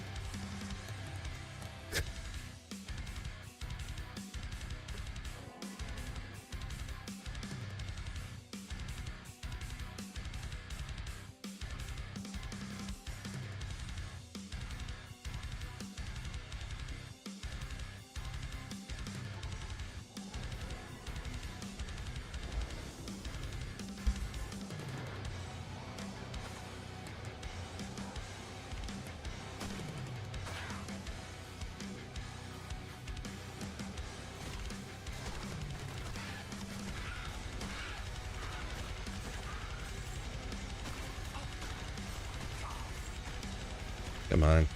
Come on.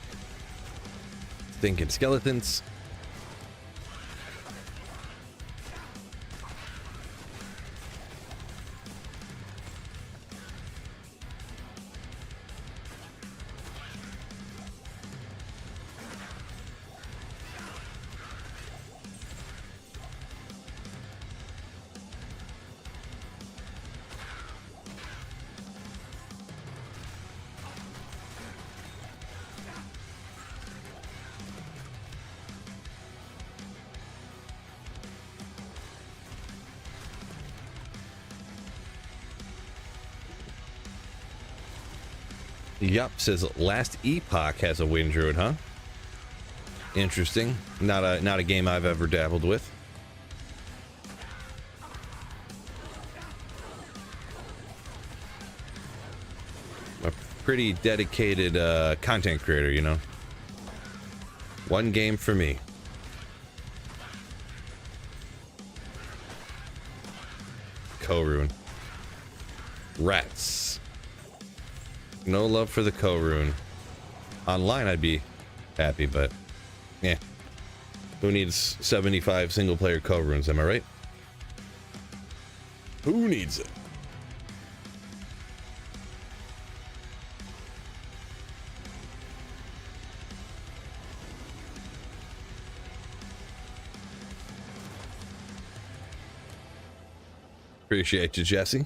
Stinking skeletons. Yup, says Last Epoch has a wind druid, huh? Interesting. Not a game I've ever dabbled with. A pretty dedicated content creator, you know. One game for me. Co-rune. Rats. No love for the co-rune. Online I'd be happy, but yeah. Who needs 75 single player co-runes, am I right? Who needs it? Appreciate you, Jesse.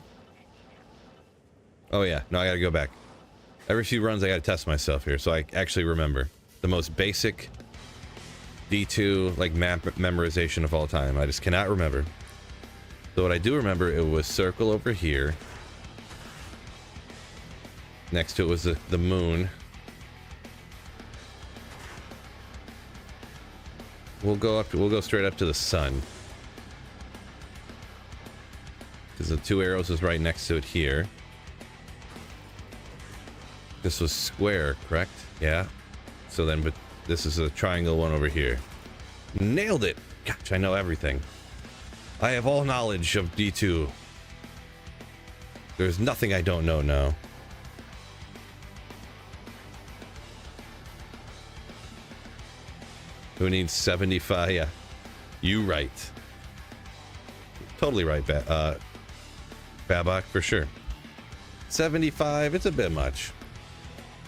Oh yeah, no, I gotta go back. Every few runs I gotta test myself here, so I actually remember. The most basic D2 like map memorization of all time. I just cannot remember. So what I do remember, it was circle over here. Next to it was the moon. We'll go straight up to the sun. Because the two arrows is right next to it here. This was square, correct? Yeah. So then, but this is a triangle one over here. Nailed it! Gosh, I know everything. I have all knowledge of D2. There's nothing I don't know now. Who needs 75? Yeah. You right. Totally right, Babak, for sure. 75, it's a bit much.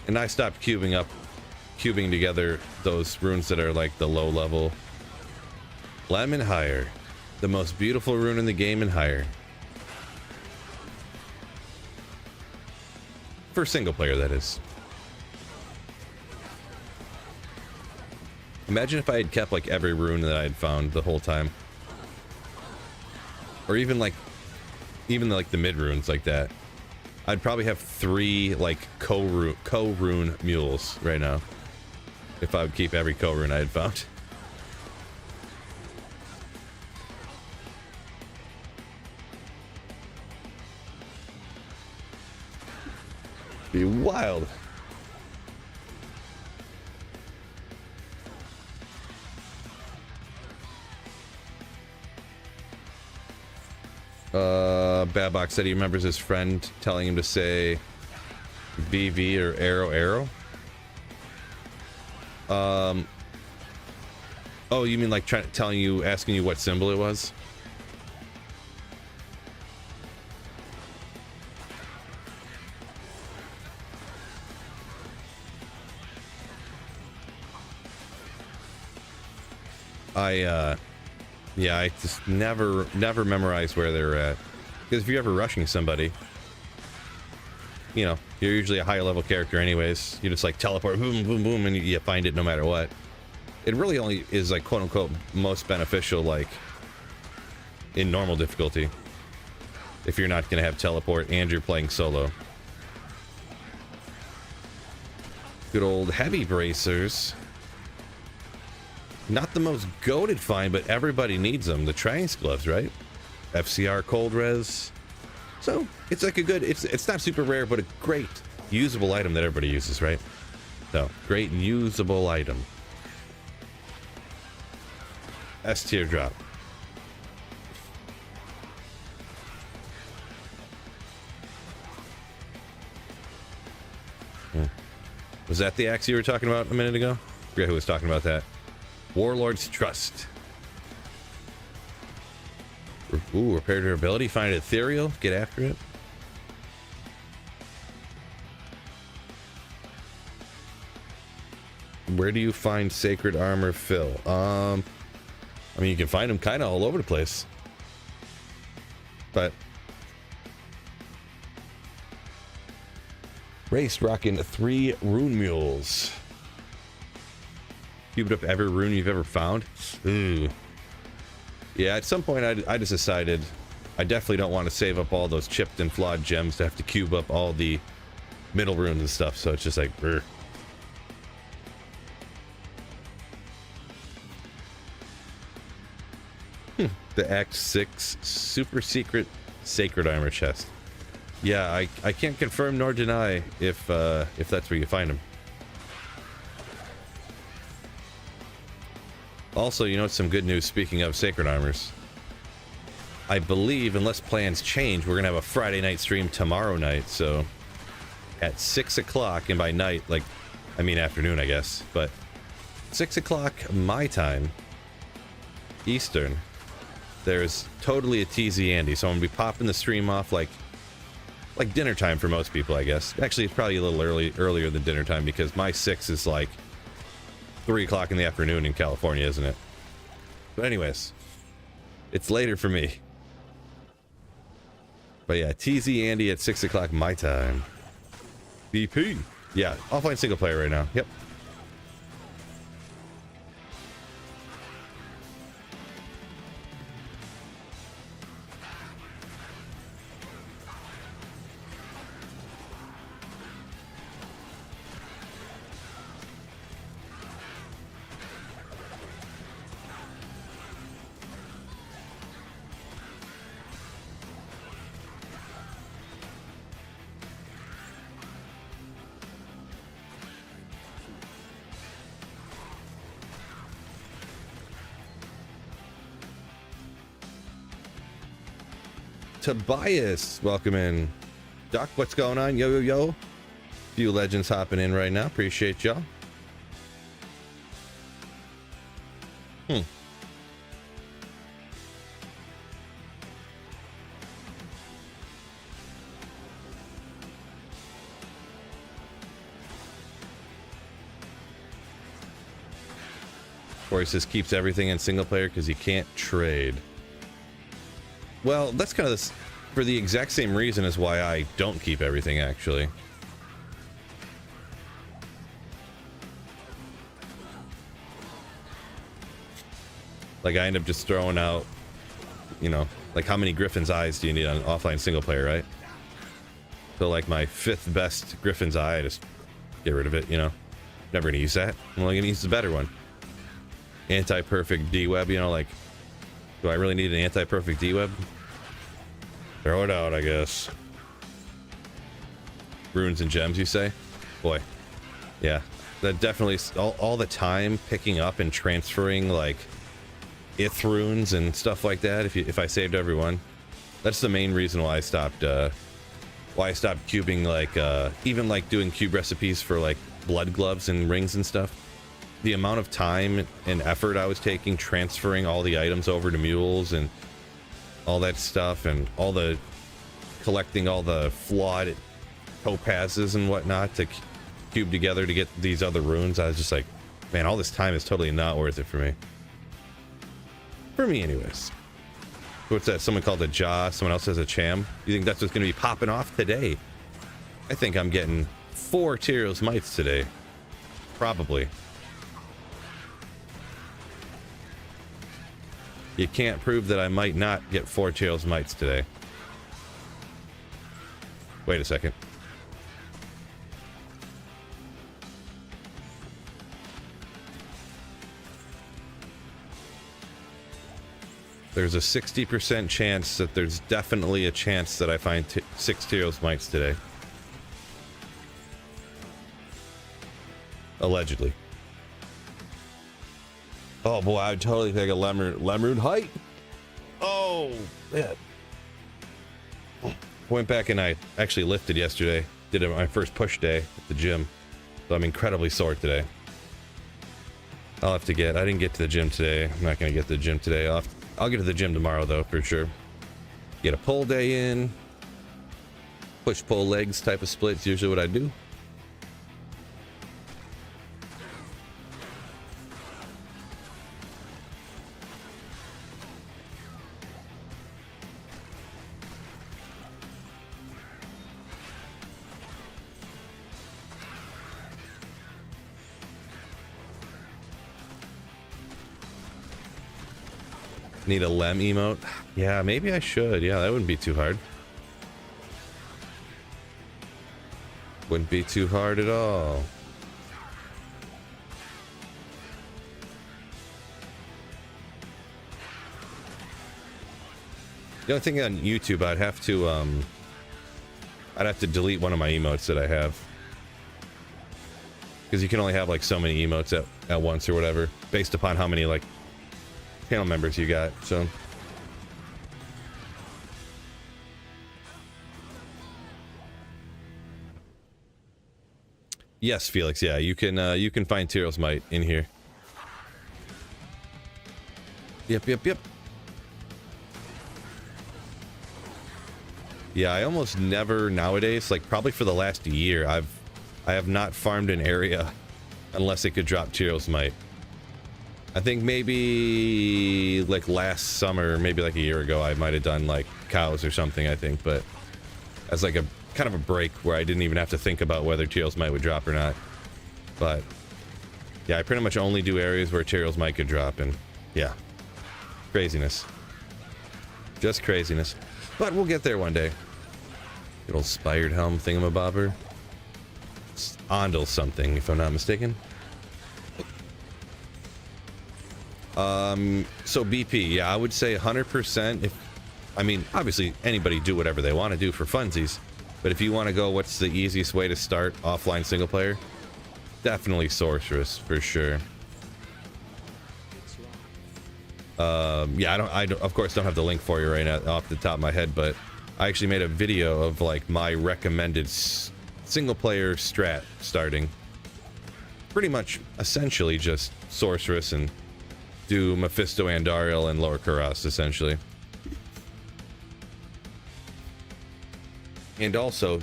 And I stopped cubing together those runes that are like the low level. Slammin higher. The most beautiful rune in the game and higher. For single player, that is. Imagine if I had kept like every rune that I had found the whole time. Or even like the mid runes like that. I'd probably have 3 like co-rune mules right now. If I would keep every co-rune I had found. Be wild. Badbox said he remembers his friend telling him to say BV or arrow. Oh, you mean like asking you what symbol it was? Yeah, I just never memorize where they're at. Because if you're ever rushing somebody, you know, you're usually a higher level character anyways. You just like teleport, boom, boom, boom, and you find it no matter what. It really only is like quote unquote most beneficial like in normal difficulty. If you're not going to have teleport and you're playing solo. Good old heavy bracers. Not the most goated find, but everybody needs them. The Triangle gloves, right? FCR cold res. So it's like a good, it's not super rare, but a great usable item that everybody uses, right? So great usable item. S tier drop. Was that the axe you were talking about a minute ago? I forget who was talking about that. Warlord's Trust. Ooh, repair durability. Find it ethereal. Get after it. Where do you find sacred armor fill? I mean, you can find them kind of all over the place. But Race rocking 3 rune mules. Cubed up every rune you've ever found. Ooh. Yeah, at some point I just decided I definitely don't want to save up all those chipped and flawed gems to have to cube up all the middle runes and stuff, so it's just like, brr. The Act 6 super secret sacred armor chest. Yeah, I can't confirm nor deny if that's where you find them. Also, you know, some good news speaking of sacred armors. I believe, unless plans change, we're going to have a Friday night stream tomorrow night. So at 6 o'clock, and by night, like, I mean afternoon, I guess. But 6 o'clock my time, Eastern, there's totally a TZ Andy. So I'm going to be popping the stream off like dinner time for most people, I guess. Actually, it's probably a little earlier than dinner time because my 6 is like 3 o'clock in the afternoon in California, isn't it? But anyways, it's later for me. But yeah, TZ Andy at 6 o'clock my time. BP. Yeah, offline single player right now. Yep. Tobias, welcome in. Doc, what's going on? Yo, yo, yo. Few legends hopping in right now. Appreciate y'all. Or he says keeps everything in single player because you can't trade. Well, that's kind of for the exact same reason as why I don't keep everything, actually. Like, I end up just throwing out, you know, like how many Griffin's Eyes do you need on offline single player, right? So, like, my 5th best Griffin's Eye, I just get rid of it, you know? Never gonna use that. I'm only gonna use the better one. Anti-perfect D-Web, you know, like, do I really need an anti-perfect D-Web? Throw it out, I guess. Runes and gems, you say? Boy. Yeah. That definitely, all the time picking up and transferring, like, ith runes and stuff like that, if I saved everyone. That's the main reason why I stopped cubing, like, even, like, doing cube recipes for, like, blood gloves and rings and stuff. The amount of time and effort I was taking transferring all the items over to mules and all that stuff, and all the collecting all the flawed topazes and whatnot to cube together to get these other runes, I was just like, man, all this time is totally not worth it for me. For me, anyways. What's that? Someone called a jaw. Someone else has a cham. You think that's what's going to be popping off today? I think I'm getting 4 Tyrael's mites today. Probably. You can't prove that I might not get 4 Tyrael's mites today. Wait a second. There's a 60% chance that there's definitely a chance that I find 6 Tyrael's mites today. Allegedly. Oh boy, I would totally take a Lemrude height. Oh man. Went back and I actually lifted yesterday. Did it my first push day at the gym. So I'm incredibly sore today. I'll have to get, I didn't get to the gym today. I'm not going to get to the gym today. I'll get to the gym tomorrow though, for sure. Get a pull day in. Push pull legs type of splits, usually what I do. Need a Lem emote? Yeah, maybe I should. Yeah, that wouldn't be too hard. Wouldn't be too hard at all. The only thing on YouTube, I'd have to delete one of my emotes that I have. Because you can only have like so many emotes at once or whatever, based upon how many like channel members you got. So yes, Felix, yeah, you can find Tyrael's Might in here. Yep. Yeah, I almost never nowadays, like probably for the last year, I have not farmed an area unless it could drop Tyrael's Might. I think maybe like last summer, maybe like a year ago, I might have done like cows or something, I think, but as like a kind of a break where I didn't even have to think about whether Tyrael's Might would drop or not. But yeah, I pretty much only do areas where Tyrael's Might could drop, and yeah, craziness. Just craziness. But we'll get there one day. Good old Spired Helm thingamabobber. It's Ondel something, if I'm not mistaken. So BP, yeah, I would say 100%. If, I mean, obviously anybody do whatever they want to do for funsies, but if you want to go, what's the easiest way to start offline single player? Definitely Sorceress for sure. Yeah, I don't, of course, don't have the link for you right now off the top of my head, but I actually made a video of like my recommended single player strat starting. Pretty much, essentially, just Sorceress and do Mephisto, Andariel, and Lower Kuras, essentially. And also,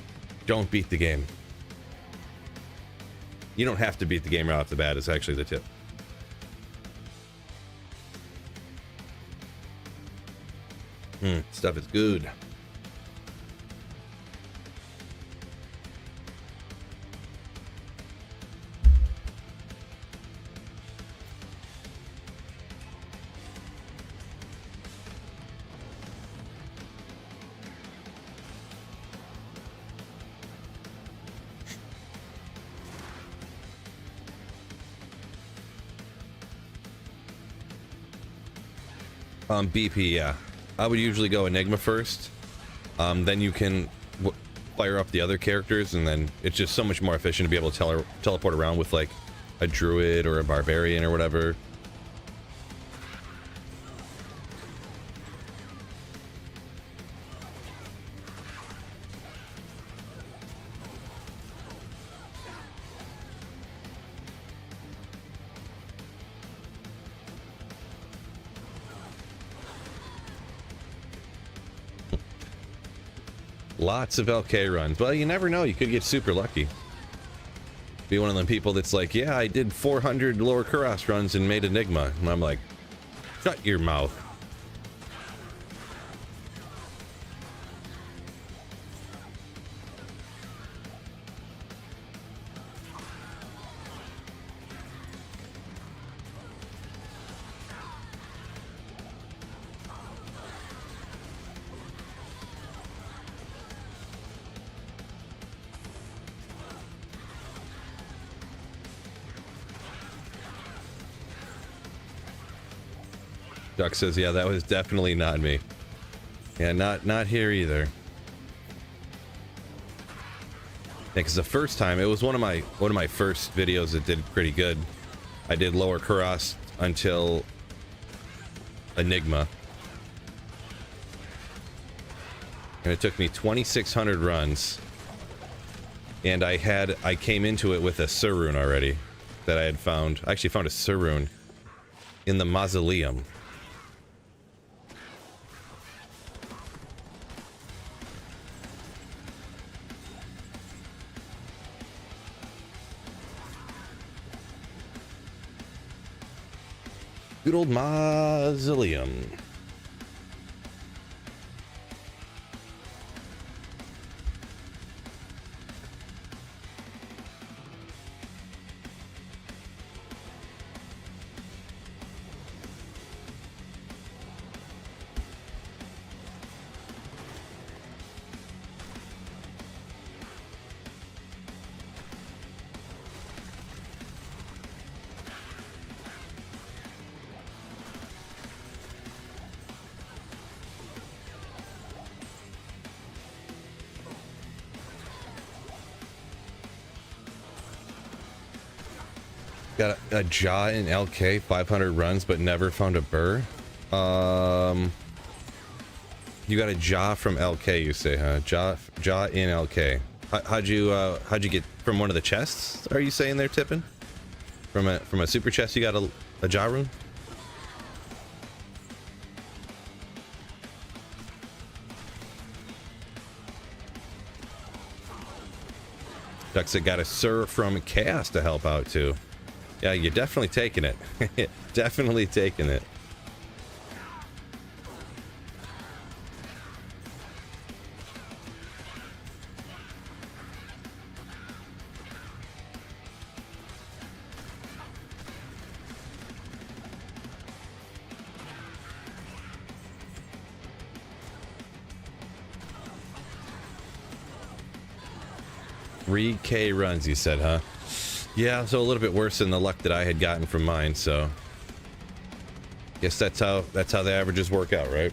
don't beat the game. You don't have to beat the game right off the bat, is actually the tip. Stuff is good. BP, yeah. I would usually go Enigma first. Then you can fire up the other characters, and then it's just so much more efficient to be able to teleport around with like a druid or a barbarian or whatever. Lots of LK runs. Well, you never know. You could get super lucky. Be one of them people that's like, yeah, I did 400 Lower Kuras runs and made Enigma. And I'm like, shut your mouth. Duck says, yeah, that was definitely not me. Yeah, not here either. Yeah, because the first time, it was one of my first videos that did pretty good. I did lower Kuros until Enigma. And it took me 2,600 runs. And I came into it with a Surrune already that I had found. I actually found a Surrune in the mausoleum. Good old mausoleum. Got a jaw in LK, 500 runs, but never found a burr. You got a jaw from LK, you say, huh? Jaw in LK. How'd you get from one of the chests? Are you saying there, Tippin? From a super chest, you got a jaw rune? Duxa got a Sir from Chaos to help out too. Yeah, you're definitely taking it. Definitely taking it. $3K runs, you said, huh? Yeah, so a little bit worse than the luck that I had gotten from mine, so guess that's how the averages work out, right?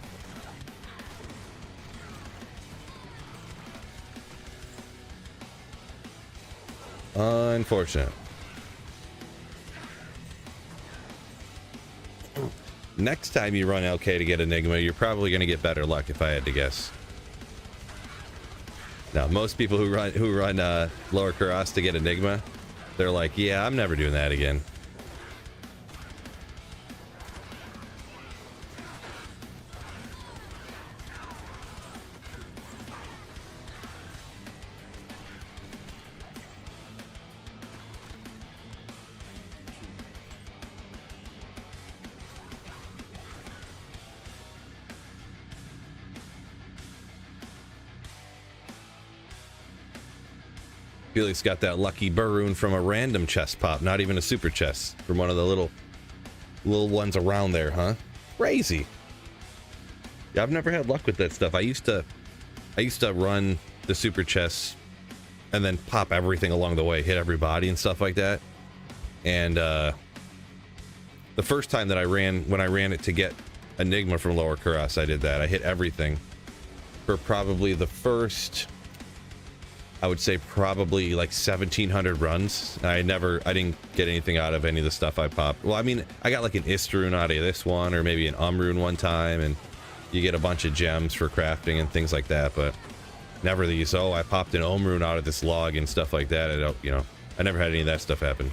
Unfortunate. Next time you run LK to get Enigma, you're probably going to get better luck, if I had to guess. Now, most people who run lower Kuros to get Enigma, they're like, yeah, I'm never doing that again. Felix got that lucky Burroon from a random chest pop, not even a super chest, from one of the little ones around there, huh? Crazy. Yeah, I've never had luck with that stuff. I used to run the super chests and then pop everything along the way, hit everybody and stuff like that. And the first time that when I ran it to get Enigma from Lower Kuros, I did that. I hit everything for probably the first, I would say probably like 1,700 runs. I didn't get anything out of any of the stuff I popped. Well, I mean, I got like an Istrune out of this one, or maybe an Umrune one time, and you get a bunch of gems for crafting and things like that, but never these, oh, I popped an Umrune out of this log and stuff like that. I never had any of that stuff happen.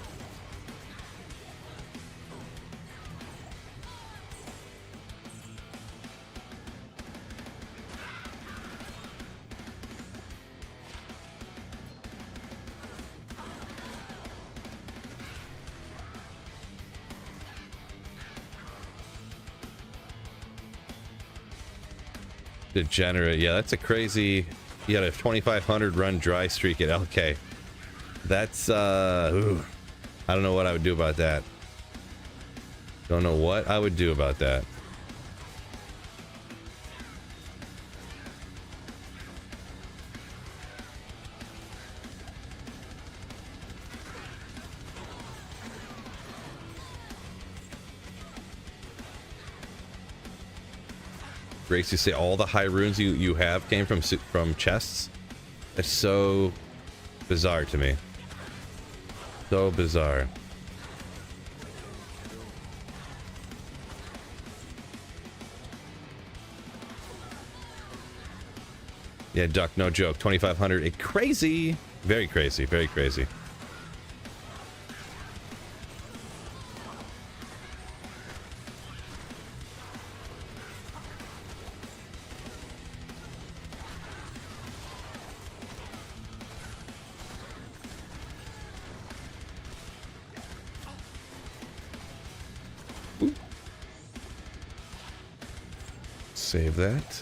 Degenerate. Yeah, that's a crazy. You had a 2,500 run dry streak at LK. That's I don't know what I would do about that. Don't know what I would do about that. Grace, you say all the high runes you have came from chests? That's so bizarre to me. So bizarre. Yeah, Duck, no joke. 2,500. Crazy. Very crazy. Very crazy. Ooh. Save that.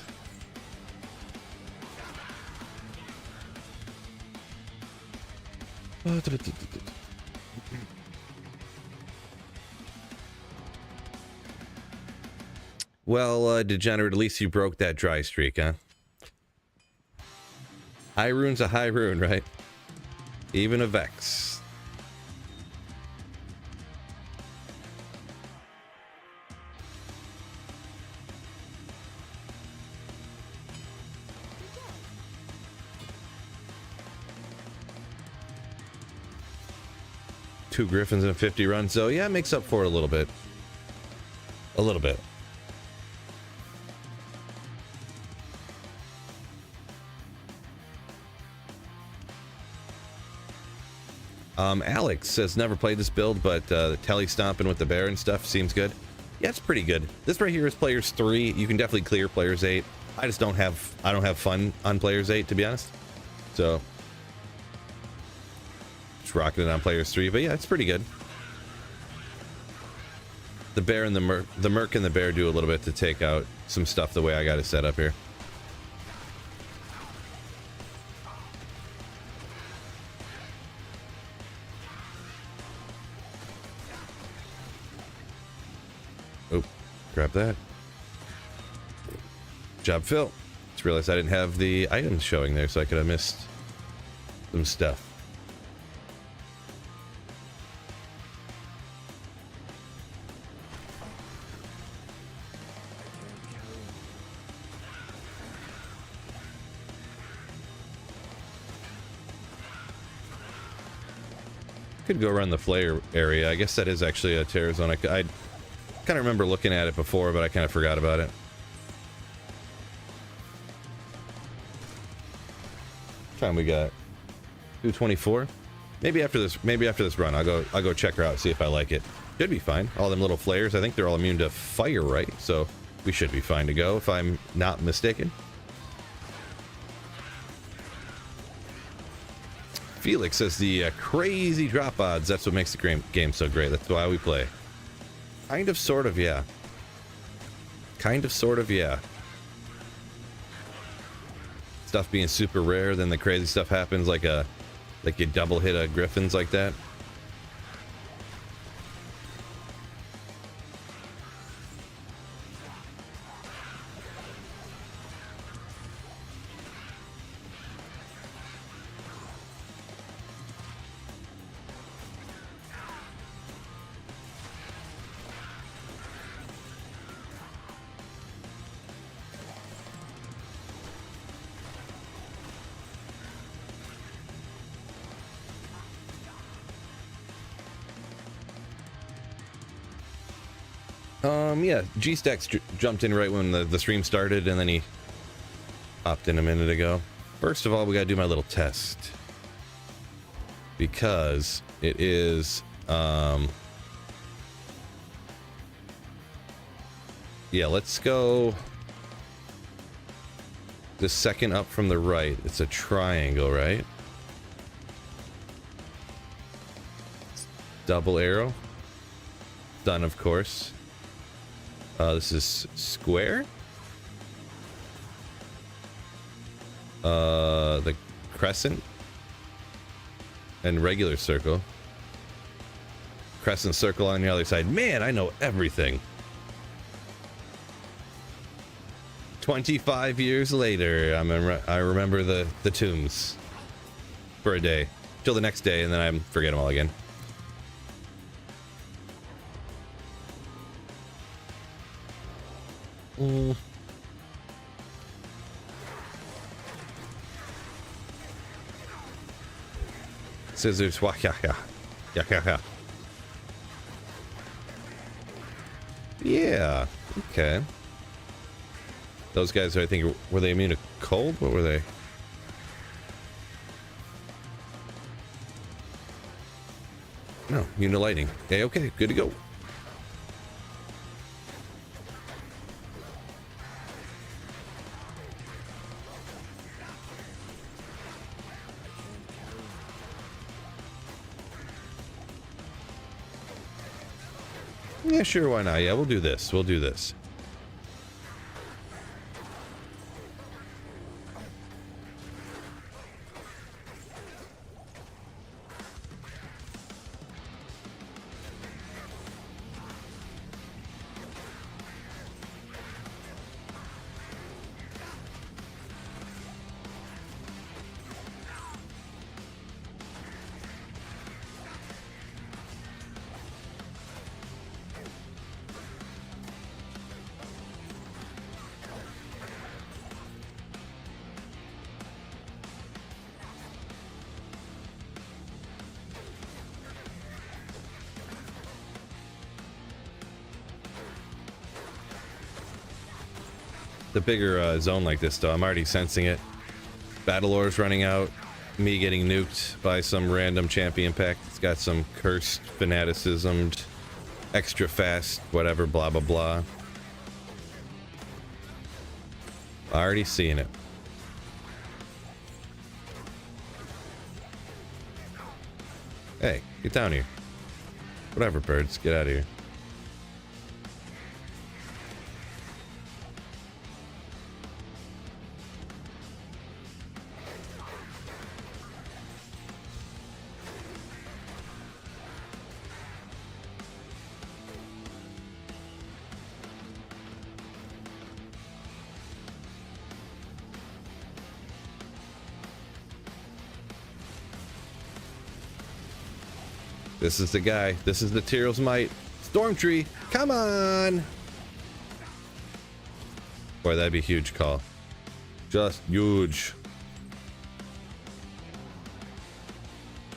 Well, Degenerate, at least you broke that dry streak, huh? High rune's a high rune, right? Even a Vex. Two Griffins and a 50 run, so yeah, it makes up for it a little bit. A little bit. Alex says never played this build, but the telly stomping with the bear and stuff seems good. Yeah, it's pretty good. This right here is players 3. You can definitely clear players 8. I don't have fun on players 8, to be honest. So just rocking it on players 3, but yeah, it's pretty good. The bear and the merc and the bear do a little bit to take out some stuff the way I got it set up here. Oh, grab that. Job Phil. Just realized I didn't have the items showing there, so I could have missed some stuff. Could go around the flare area. I guess that is actually a terror zone. I kind of remember looking at it before, but I kind of forgot about it. What time we got? 2:24. Maybe after this run, I'll go check her out, see if I like it. Should be fine. All them little flares, I think they're all immune to fire, right? So we should be fine to go, if I'm not mistaken. Felix says the crazy drop odds. That's what makes the game so great. That's why we play. Kind of, sort of, yeah. Kind of, sort of, yeah. Stuff being super rare, then the crazy stuff happens, like you double hit a Griffins like that. Yeah, G-Stacks jumped in right when the stream started, and then he popped in a minute ago. First of all, we gotta do my little test. Because it is, yeah, let's go the second up from the right. It's a triangle, right? Double arrow. Done, of course. This is square. The crescent and regular circle. Crescent circle on the other side. Man, I know everything. 25 years later, I remember the tombs for a day till the next day, and then I forget them all again. scissors. Wah, yeah, yeah. Yeah, yeah, yeah. Yeah. Okay. Those guys, I think, were they immune to cold? What were they? No, immune to lightning. Okay, okay, good to go. Yeah, sure, why not? Yeah, we'll do this. We'll do this. The bigger zone like this, though, I'm already sensing it. Battle Ore's running out. Me getting nuked by some random champion pack. It's got some cursed fanaticism, extra fast, whatever, blah, blah, blah. Already seeing it. Hey, get down here. Whatever, birds, get out of here. This is the guy. This is the Tyrell's Might. Stormtree, come on! Boy, that'd be a huge call. Just huge.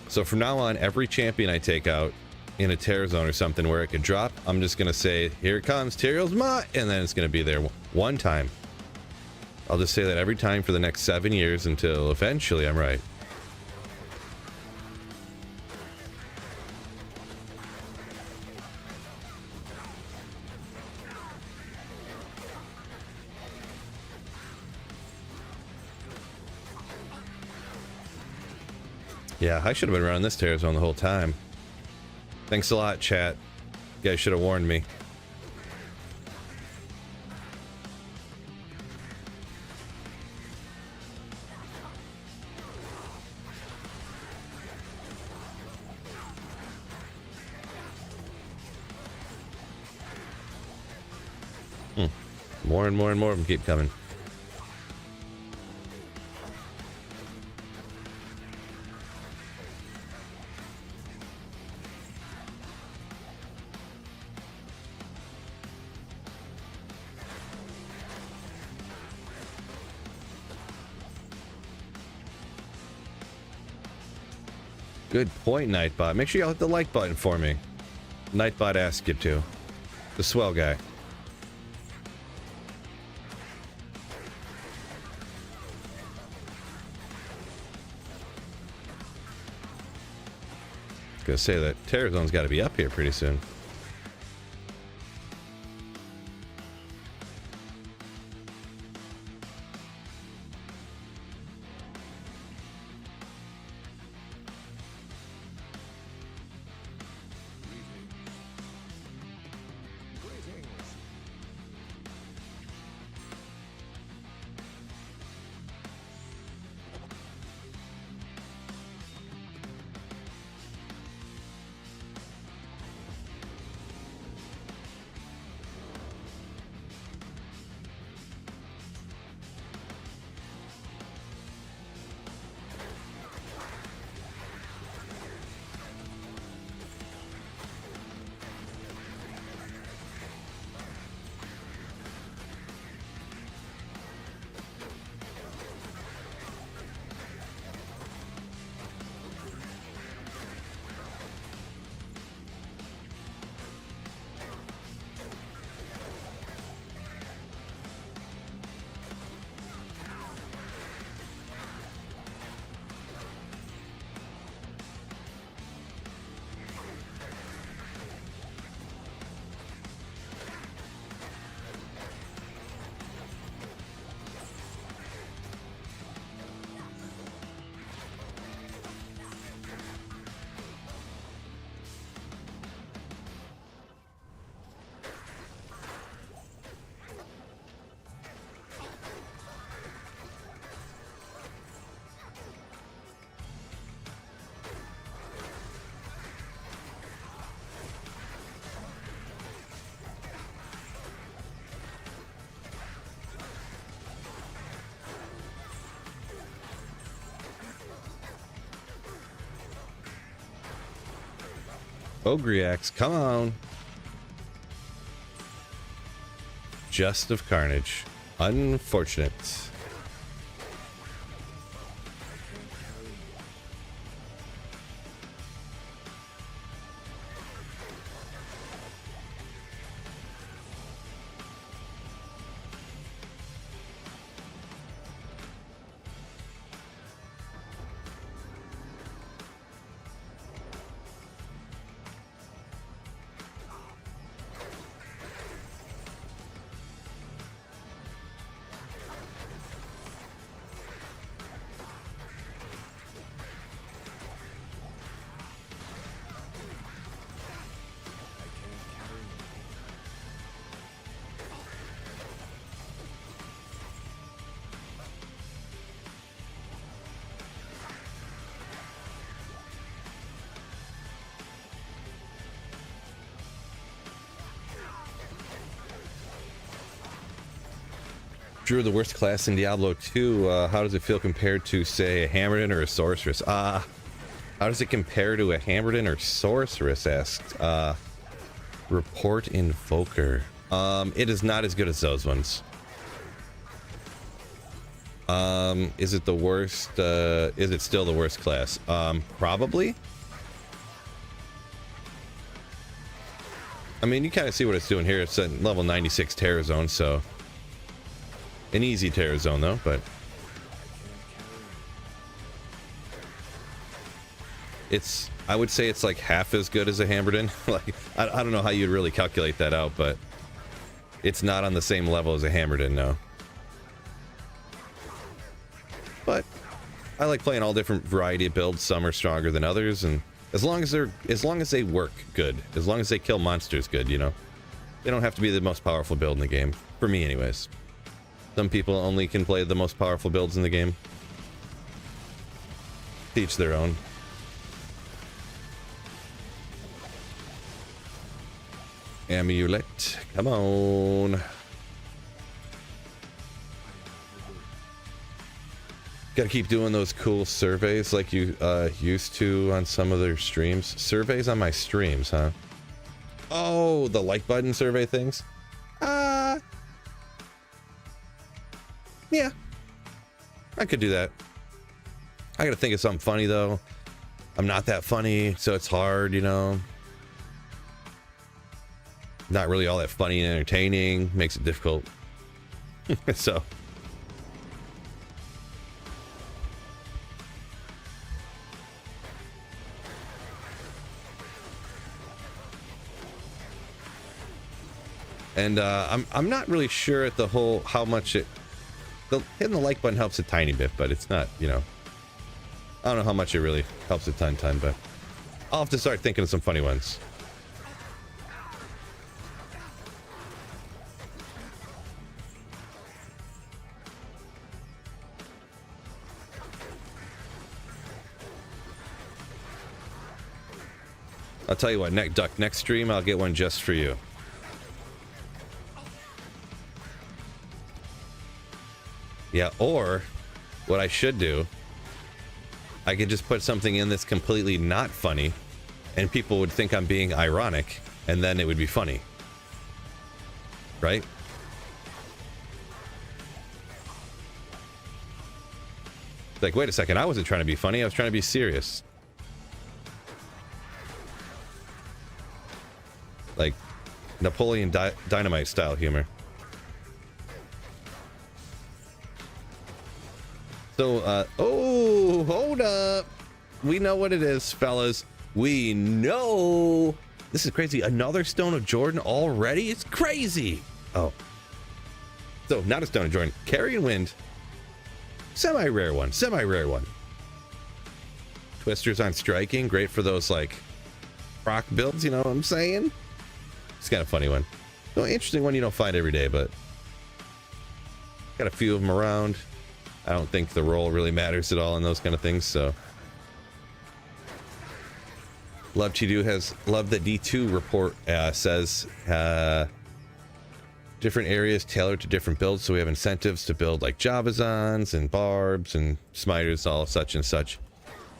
So from now on, every champion I take out in a Terror Zone or something where it could drop, I'm just going to say, here it comes, Tyrell's Might, and then it's going to be there one time. I'll just say that every time for the next 7 years until eventually I'm right. Yeah, I should have been running this Terror Zone the whole time. Thanks a lot, chat. You guys should have warned me. More and more and more of them keep coming. Good point, Nightbot. Make sure you hit the like button for me. Nightbot asked you to. The swell guy. Gonna say that Terror Zone's got to be up here pretty soon. Ogriax, come on. Just of Carnage. Unfortunate. Drew, the worst class in Diablo 2, how does it feel compared to, say, a Hammerden or a Sorceress? How does it compare to a Hammerden or Sorceress, asked Report Invoker. It is not as good as those ones. Is it the worst? Is it still the worst class? Probably. I mean, you kind of see what it's doing here. It's at level 96 Terror Zone, so... An easy Terror Zone, though, but... It's... I would say it's like half as good as a Hammerden. Like, I don't know how you'd really calculate that out, but... It's not on the same level as a Hammerden, no. But... I like playing all different variety of builds. Some are stronger than others, and... As long as they work good. As long as they kill monsters good, you know? They don't have to be the most powerful build in the game. For me, anyways. Some people only can play the most powerful builds in the game. Each their own. Amulet, come on. Gotta keep doing those cool surveys like you used to on some of their streams. Surveys on my streams, huh? Oh, the like button survey things? Yeah, I could do that. I gotta think of something funny, though. I'm not that funny, so it's hard, you know. Not really all that funny and entertaining. Makes it difficult. So. And I'm not really sure at the whole how much it... hitting the like button helps a tiny bit, but it's not, you know... I don't know how much it really helps a ton, but... I'll have to start thinking of some funny ones. I'll tell you what, next stream, I'll get one just for you. Yeah, or what I should do, I could just put something in that's completely not funny, and people would think I'm being ironic, and then it would be funny. Right? Like, wait a second, I wasn't trying to be funny, I was trying to be serious. Like, Napoleon Dynamite style humor. So, oh, hold up. We know what it is, fellas. We know. This is crazy. Another Stone of Jordan already? It's crazy. Oh. So, not a Stone of Jordan. Carrion Wind. Semi-rare one. Semi-rare one. Twisters on Striking. Great for those, like, proc builds, you know what I'm saying? It's kind of a funny one. So, interesting one you don't find every day, but... Got a few of them around. I don't think the roll really matters at all in those kind of things, so. Love Chidu has love that D2 report says different areas tailored to different builds, so we have incentives to build like Javazons and Barbs and Smiters, all such and such.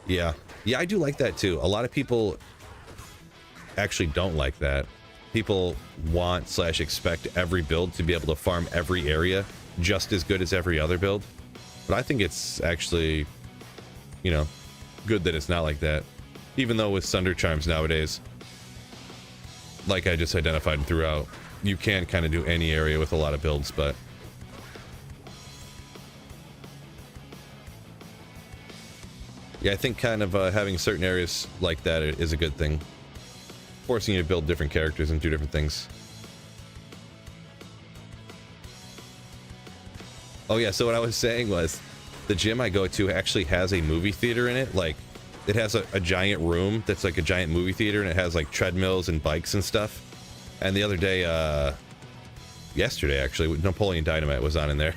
Yeah, I do like that too. A lot of people actually don't like that. People want / expect every build to be able to farm every area just as good as every other build. But I think it's actually, you know, good that it's not like that. Even though with Sunder Charms nowadays, like I just identified throughout, you can kind of do any area with a lot of builds, but yeah, I think kind of having certain areas like that is a good thing. Forcing you to build different characters and do different things. Oh yeah, so what I was saying was, the gym I go to actually has a movie theater in it. Like, it has a giant room that's like a giant movie theater, and it has like treadmills and bikes and stuff. And the other day, yesterday actually, Napoleon Dynamite was on in there.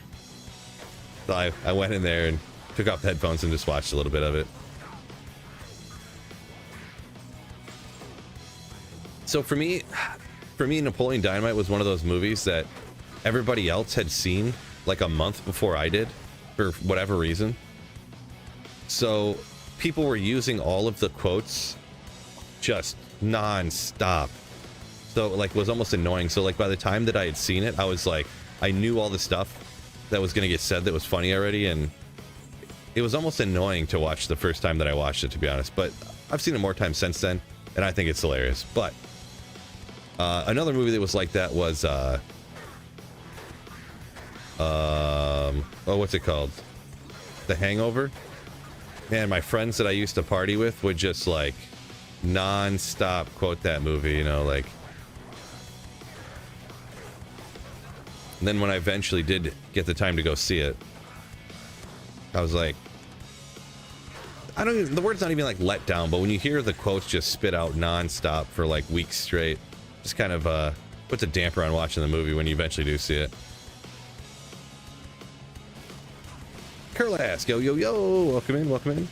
So I went in there and took off the headphones and just watched a little bit of it. So for me, Napoleon Dynamite was one of those movies that everybody else had seen like a month before I did, for whatever reason. So people were using all of the quotes just non-stop. So like, it was almost annoying. So like, by the time that I had seen it, I was like, I knew all the stuff that was going to get said that was funny already, and it was almost annoying to watch the first time that I watched it, to be honest. But I've seen it more times since then, and I think it's hilarious. But another movie that was like that was oh, what's it called? The Hangover. Man, my friends that I used to party with would just like non-stop quote that movie, you know, like. And then when I eventually did get the time to go see it, I was like, I don't even, the word's not even like let down, but when you hear the quotes just spit out non-stop for like weeks straight, just kind of puts a damper on watching the movie when you eventually do see it. Curlask, yo, yo, yo, welcome in, welcome in.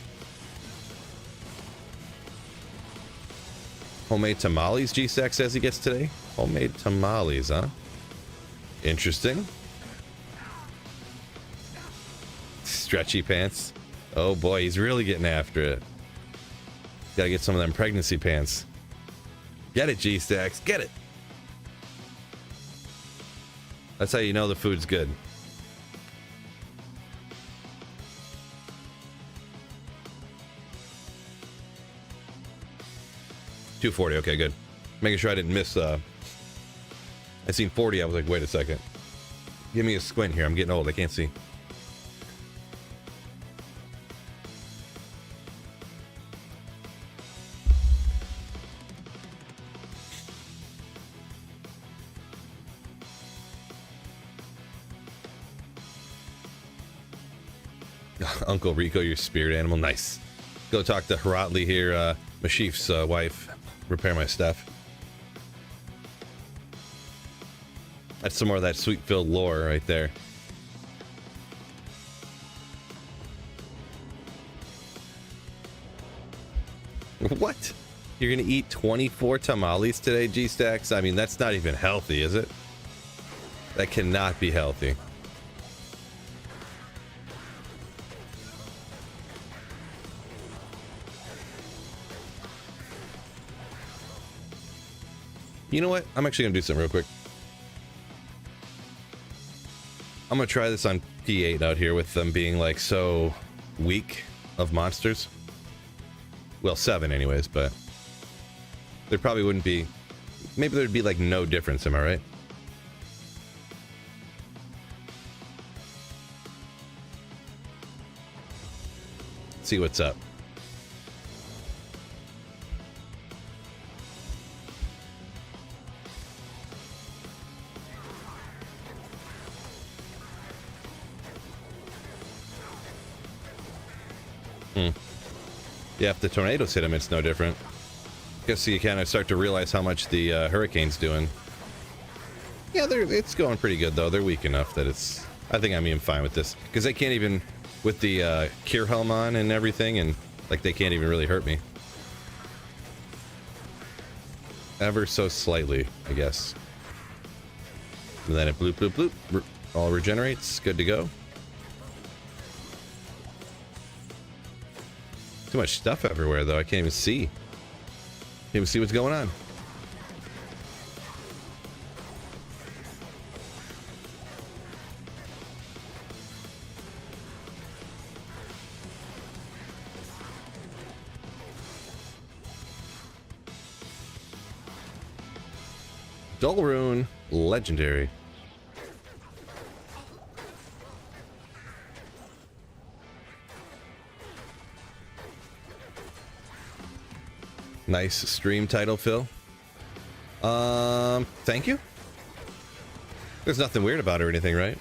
Homemade tamales, G-Stack says he gets today. Homemade tamales, huh? Interesting. Stretchy pants. Oh boy, he's really getting after it. Gotta get some of them pregnancy pants. Get it, G-Stacks, get it. That's how you know the food's good. $2.40, okay, good. Making sure I didn't miss, I seen 40, I was like, wait a second. Give me a squint here, I'm getting old, I can't see. Uncle Rico, your spirit animal, nice. Go talk to Haratli here, Mashif's wife. Repair my stuff. That's some more of that sweet-filled lore right there. What? You're gonna eat 24 tamales today, G-Stacks? I mean, that's not even healthy, is it? That cannot be healthy. You know what? I'm actually gonna do something real quick. I'm gonna try this on P8 out here with them being like so weak of monsters. Well, 7 anyways, but there probably wouldn't be, maybe there'd be like no difference, am I right? Let's see what's up. Yeah, if the tornadoes hit him, it's no different. Guess you kind of start to realize how much the hurricane's doing. Yeah, it's going pretty good, though. They're weak enough that it's... I think I'm even fine with this. Because they can't even... With the cure helm on and everything, and like they can't even really hurt me. Ever so slightly, I guess. And then it bloop, bloop, bloop. All regenerates. Good to go. Too much stuff everywhere, though. I can't even see. Can't even see what's going on. Dull Rune, legendary. Nice stream title, Phil. Thank you. There's nothing weird about it or anything, right?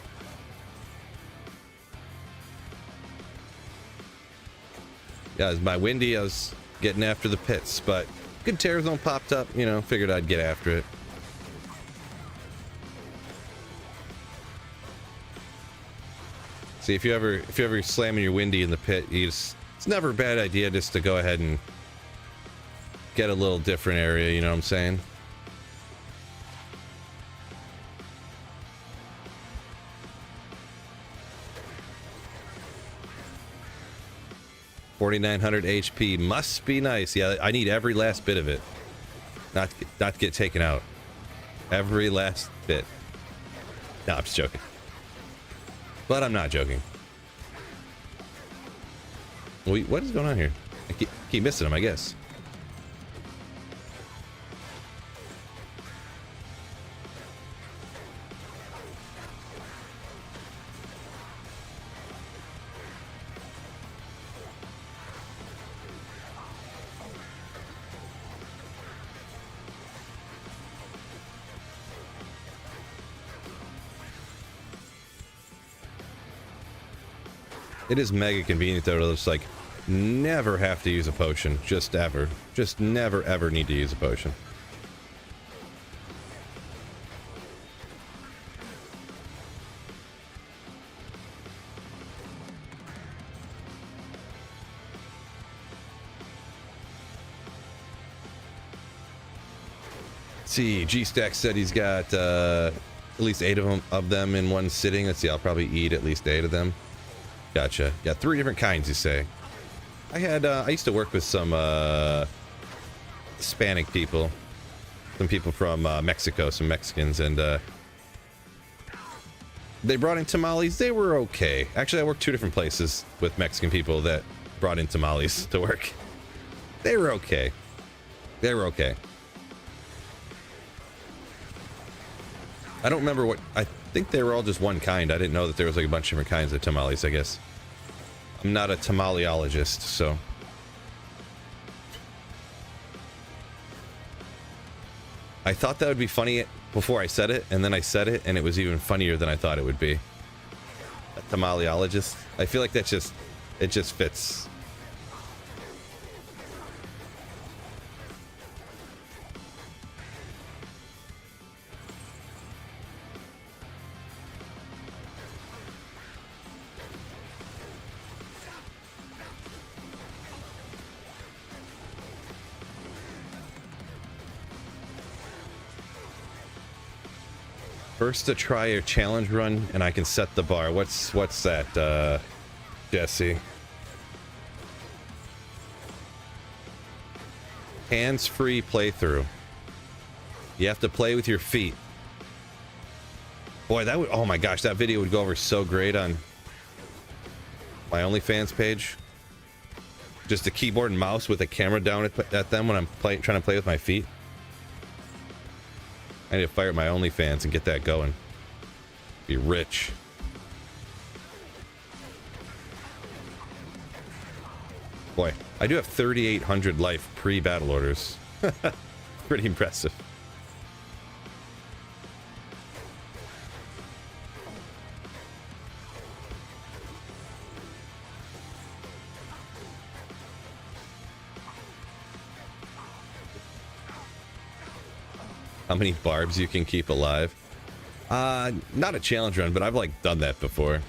Yeah, it's my windy. I was getting after the pits, but good tear zone popped up. You know, figured I'd get after it. See, if you ever slamming your windy in the pit, it's never a bad idea just to go ahead and get a little different area. You know what I'm saying? $4,900 HP must be nice. Yeah, I need every last bit of it, not to get taken out. Every last bit. No, I'm just joking. But I'm not joking. Wait, what is going on here? I keep missing him, I guess. It is mega convenient though to just like never have to use a potion. Just never ever need to use a potion. Let's see, G-Stack said he's got at least 8 of them in one sitting. Let's see, I'll probably eat at least 8 of them. Gotcha. Yeah, 3 different kinds, you say. I used to work with some Hispanic people, some people from Mexico, some Mexicans, and they brought in tamales. They were okay. Actually, I worked 2 different places with Mexican people that brought in tamales to work. They were okay. They were okay. I don't remember what... I think they were all just one kind. I didn't know that there was like a bunch of different kinds of tamales, I guess. I'm not a tamaleologist, so... I thought that would be funny before I said it, and then I said it, and it was even funnier than I thought it would be. A tamaleologist? I feel like that just... it just fits. First to try a challenge run, and I can set the bar. What's that, Jesse? Hands-free playthrough. You have to play with your feet. Boy, that would... oh my gosh, that video would go over so great on my OnlyFans page. Just a keyboard and mouse with a camera down at them when I'm trying to play with my feet. I need to fire up my OnlyFans and get that going. Be rich. Boy, I do have 3,800 life pre-battle orders. Pretty impressive. How many barbs you can keep alive? Not a challenge run, but I've like done that before.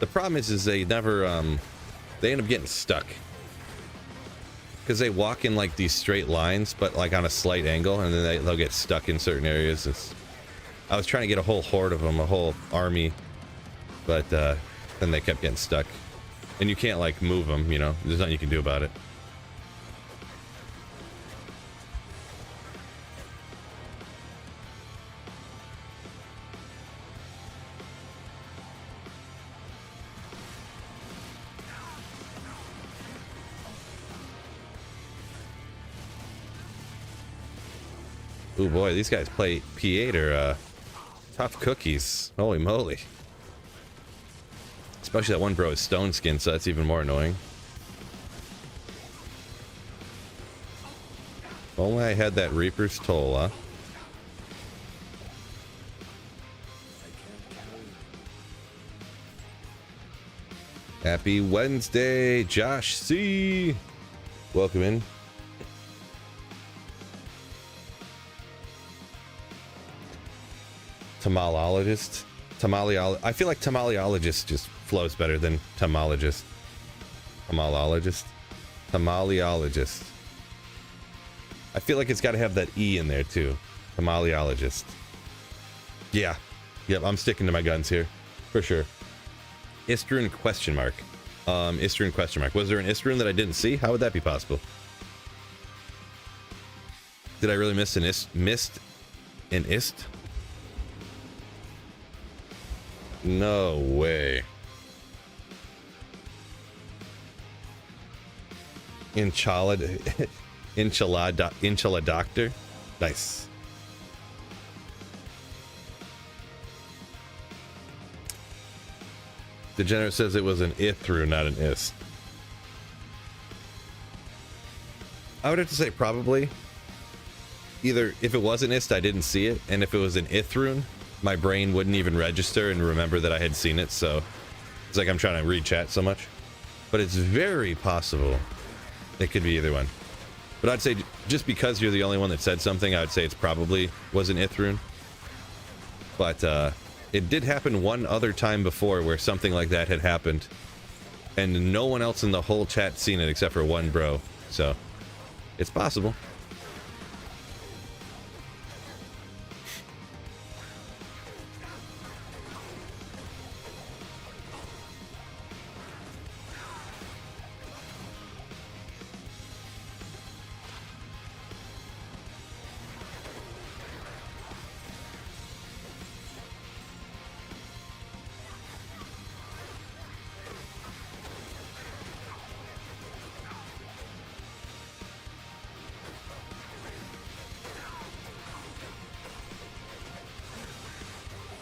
The problem is they never, they end up getting stuck. Because they walk in like these straight lines, but like on a slight angle, and then they'll get stuck in certain areas. I was trying to get a whole horde of them, a whole army, but then they kept getting stuck. And you can't like move them, you know, there's nothing you can do about it. Oh boy, these guys play P8 are tough cookies. Holy moly. Especially that one bro is stone skin, so that's even more annoying. Only I had that Reaper's Toll, huh? Happy Wednesday, Josh C. Welcome in. Tamalologist. I feel like tamaleologist just flows better than tamologist. Tamalologist. Tamaleologist. I feel like it's got to have that E in there too. Tamaleologist. Yeah. Yep, I'm sticking to my guns here. For sure. Istrun question mark. Istrun question mark. Was there an Istrun that I didn't see? How would that be possible? Did I really miss an missed an ist? No way. Inchala doctor. Nice. Degenerate says it was an ithru, not an ist. I would have to say probably. Either if it was an ist, I didn't see it, and if it was an ithrun, my brain wouldn't even register and remember that I had seen it, so it's like I'm trying to read chat so much. But it's very possible it could be either one. But I'd say just because you're the only one that said something, I would say it's probably was an ithrun. But it did happen one other time before where something like that had happened, and no one else in the whole chat seen it except for one bro. So it's possible.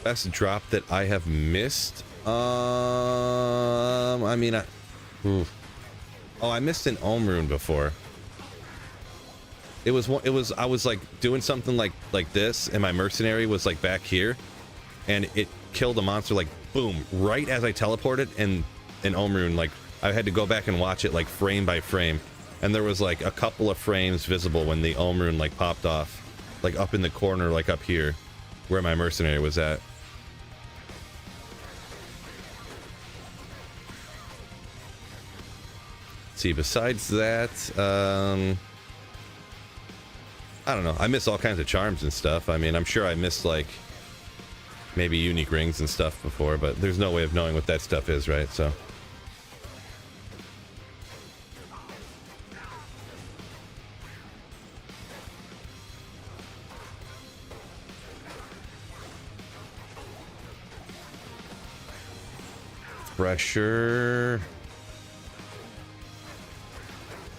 Best drop that I have missed. I mean, oh, I missed an Ohm rune before. It was I was like doing something like this, and my mercenary was like back here, and it killed a monster like boom right as I teleported, and an Ohm rune, like I had to go back and watch it like frame by frame, and there was like a couple of frames visible when the Ohm rune like popped off, like up in the corner, like up here where my mercenary was at. See, besides that, I don't know. I miss all kinds of charms and stuff. I mean, I'm sure I missed like maybe unique rings and stuff before, but there's no way of knowing what that stuff is, right? So pressure.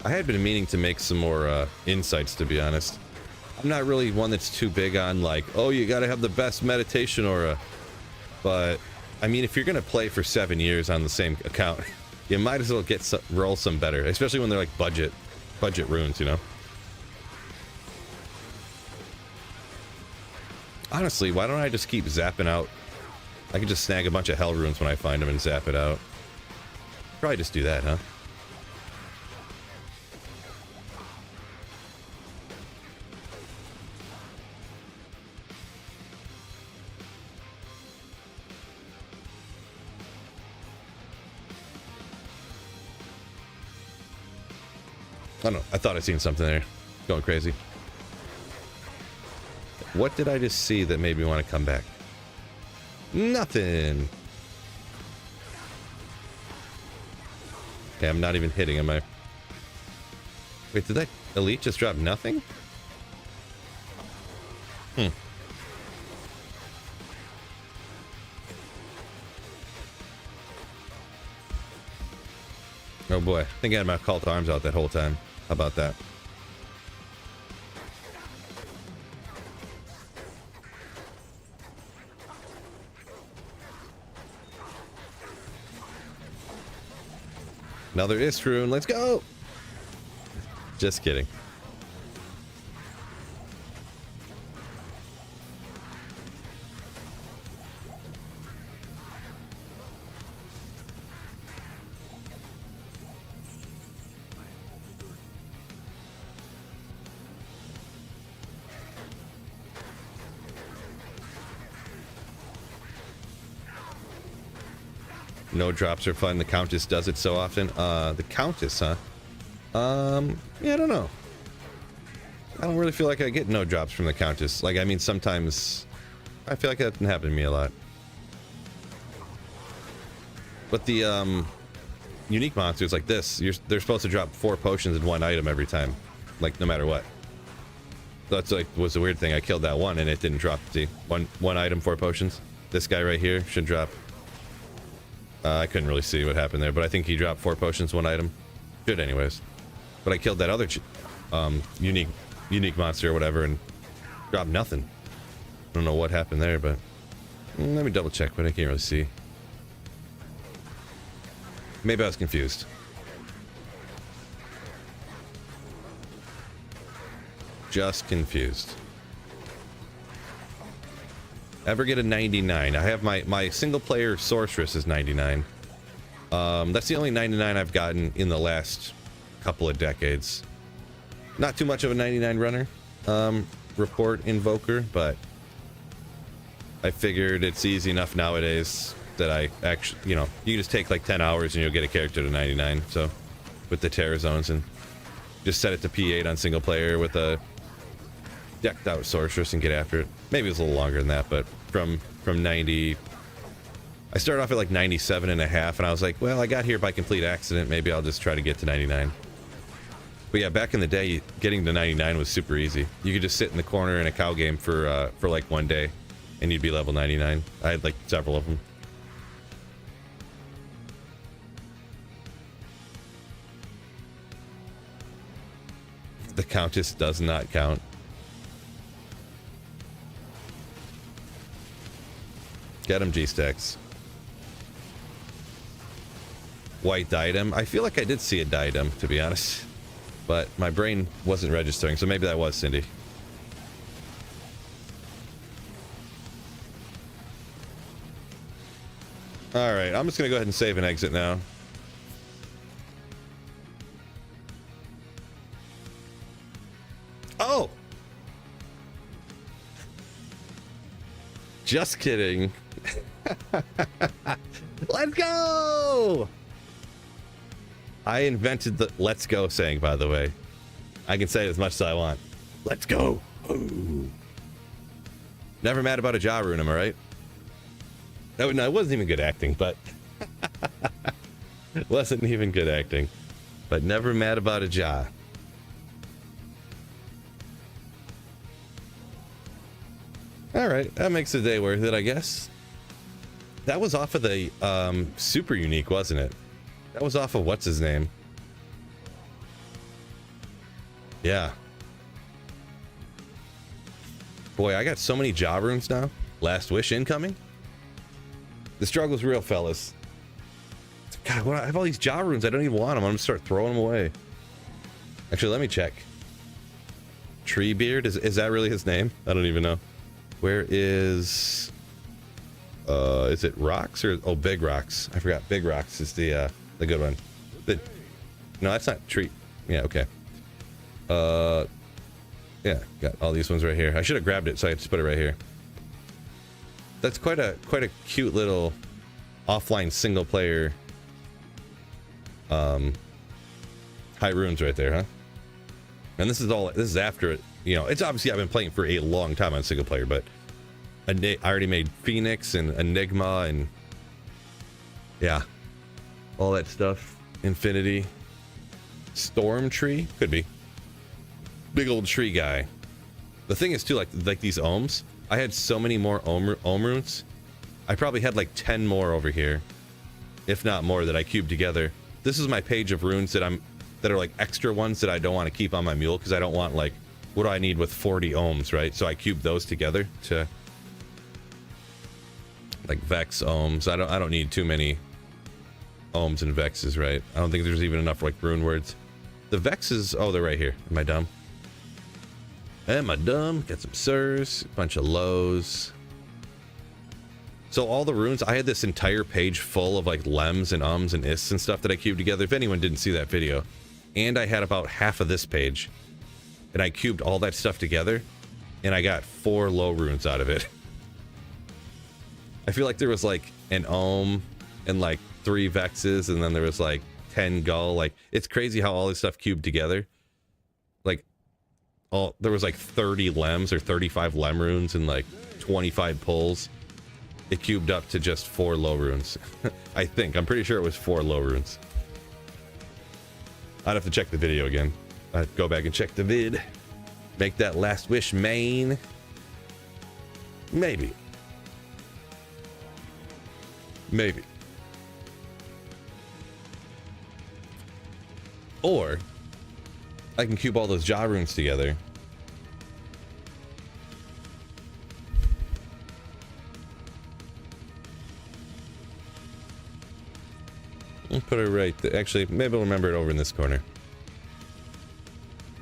I had been meaning to make some more insights, to be honest. I'm not really one that's too big on like, oh, you gotta have the best meditation aura. But I mean, if you're gonna play for 7 years on the same account, you might as well roll some better, especially when they're like budget runes, you know. Honestly, why don't I just keep zapping out? I can just snag a bunch of hell runes when I find them and zap it out. Probably just do that, huh? I don't know. I thought I seen something there. Going crazy. What did I just see that made me want to come back? Nothing. Okay, I'm not even hitting, am I? Wait, did that elite just drop nothing? Oh boy, I think I had my call to arms out that whole time. How about that? Another Istrune. Let's go. Just kidding. No drops are fun. The Countess does it so often. The Countess, huh? Yeah, I don't know. I don't really feel like I get no drops from the Countess. Like, I mean, sometimes I feel like that doesn't happen to me a lot. But the unique monsters like this, they're supposed to drop 4 potions in 1 item every time, like no matter what. That's like was the weird thing. I killed that one and it didn't drop. See, one item, 4 potions. This guy right here should drop. I couldn't really see what happened there, but I think he dropped 4 potions, 1 item. Should anyways. But I killed that other unique monster or whatever and dropped nothing. I don't know what happened there, but let me double check, but I can't really see. Maybe I was confused. Just confused. Ever get a 99? I have my single player sorceress is 99. That's the only 99 I've gotten in the last couple of decades. Not too much of a 99 runner. Report invoker, but I figured it's easy enough nowadays that I actually, you know, you can just take like 10 hours and you'll get a character to 99. So with the Terror Zones, and just set it to P8 on single player with a decked out sorceress and get after it. Maybe it's a little longer than that, but from 90, I started off at like 97 and a half, and I was like, well, I got here by complete accident. Maybe I'll just try to get to 99. But yeah, back in the day, getting to 99 was super easy. You could just sit in the corner in a cow game for like 1 day, and you'd be level 99. I had like several of them. The Countess does not count. Get him, G-Stacks. White diadem. I feel like I did see a diadem, to be honest. But my brain wasn't registering, so maybe that was Cindy. Alright, I'm just going to go ahead and save and exit now. Oh! Just kidding. Let's go! I invented the let's go saying, by the way. I can say it as much as I want. Let's go. Ooh. Never mad about a jaw rune, am I right? No, it wasn't even good acting, but... It wasn't even good acting. But never mad about a jaw. Alright, that makes the day worth it, I guess. That was off of the super unique, wasn't it? That was off of what's his name? Yeah. Boy, I got so many job rooms now. Last wish incoming. The struggle's real, fellas. God, I have all these job rooms. I don't even want them. I'm gonna start throwing them away. Actually, let me check. Treebeard, is that really his name? I don't even know. Where is it Rocks or Big Rocks? I forgot. Big Rocks is the good one. No, that's not Tree. Yeah, okay. Yeah, got all these ones right here. I should have grabbed it, so I had to put it right here. That's quite a cute little offline single player high runes right there, huh? And this is after it. You know, it's obviously I've been playing for a long time on single player, but I already made Phoenix and Enigma and yeah, all that stuff. Infinity, Storm Tree could be big old tree guy. The thing is too, like these ohms. I had so many more ohm runes. I probably had like 10 more over here, if not more, that I cubed together. This is my page of runes that are like extra ones that I don't want to keep on my mule because I don't want like. What do I need with 40 ohms, right? So I cubed those together to like Vex ohms. I don't need too many ohms and vexes, right? I don't think there's even enough like rune words. The vexes, oh, they're right here. Am I dumb? Am I dumb? Got some sirs, a bunch of lows. So all the runes, I had this entire page full of like lems and ums and ists and stuff that I cubed together. If anyone didn't see that video. And I had about half of this page. And I cubed all that stuff together. And I got 4 low runes out of it. I feel like there was like an ohm and like 3 vexes. And then there was like 10 gull. Like, it's crazy how all this stuff cubed together. Like, there was like 30 lems or 35 lem runes and like 25 pulls. It cubed up to just 4 low runes. I think. I'm pretty sure it was 4 low runes. I'd have to check the video again. I'd go back and check the vid. Make that last wish main. Maybe. Maybe. Or I can cube all those jaw runes together. I'll put it right there. Actually, maybe I'll remember it over in this corner.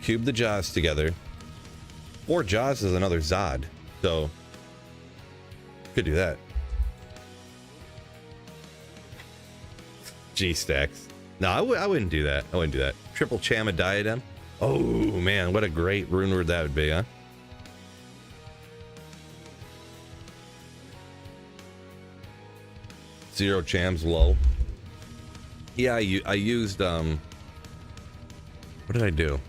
Cube the jaws together. 4 jaws is another Zod. So, could do that. G-stacks. No, I wouldn't do that. I wouldn't do that. Triple Chama Diadem. Oh, man. What a great rune word that would be, huh? Zero Chams low. Yeah, I used, what did I do?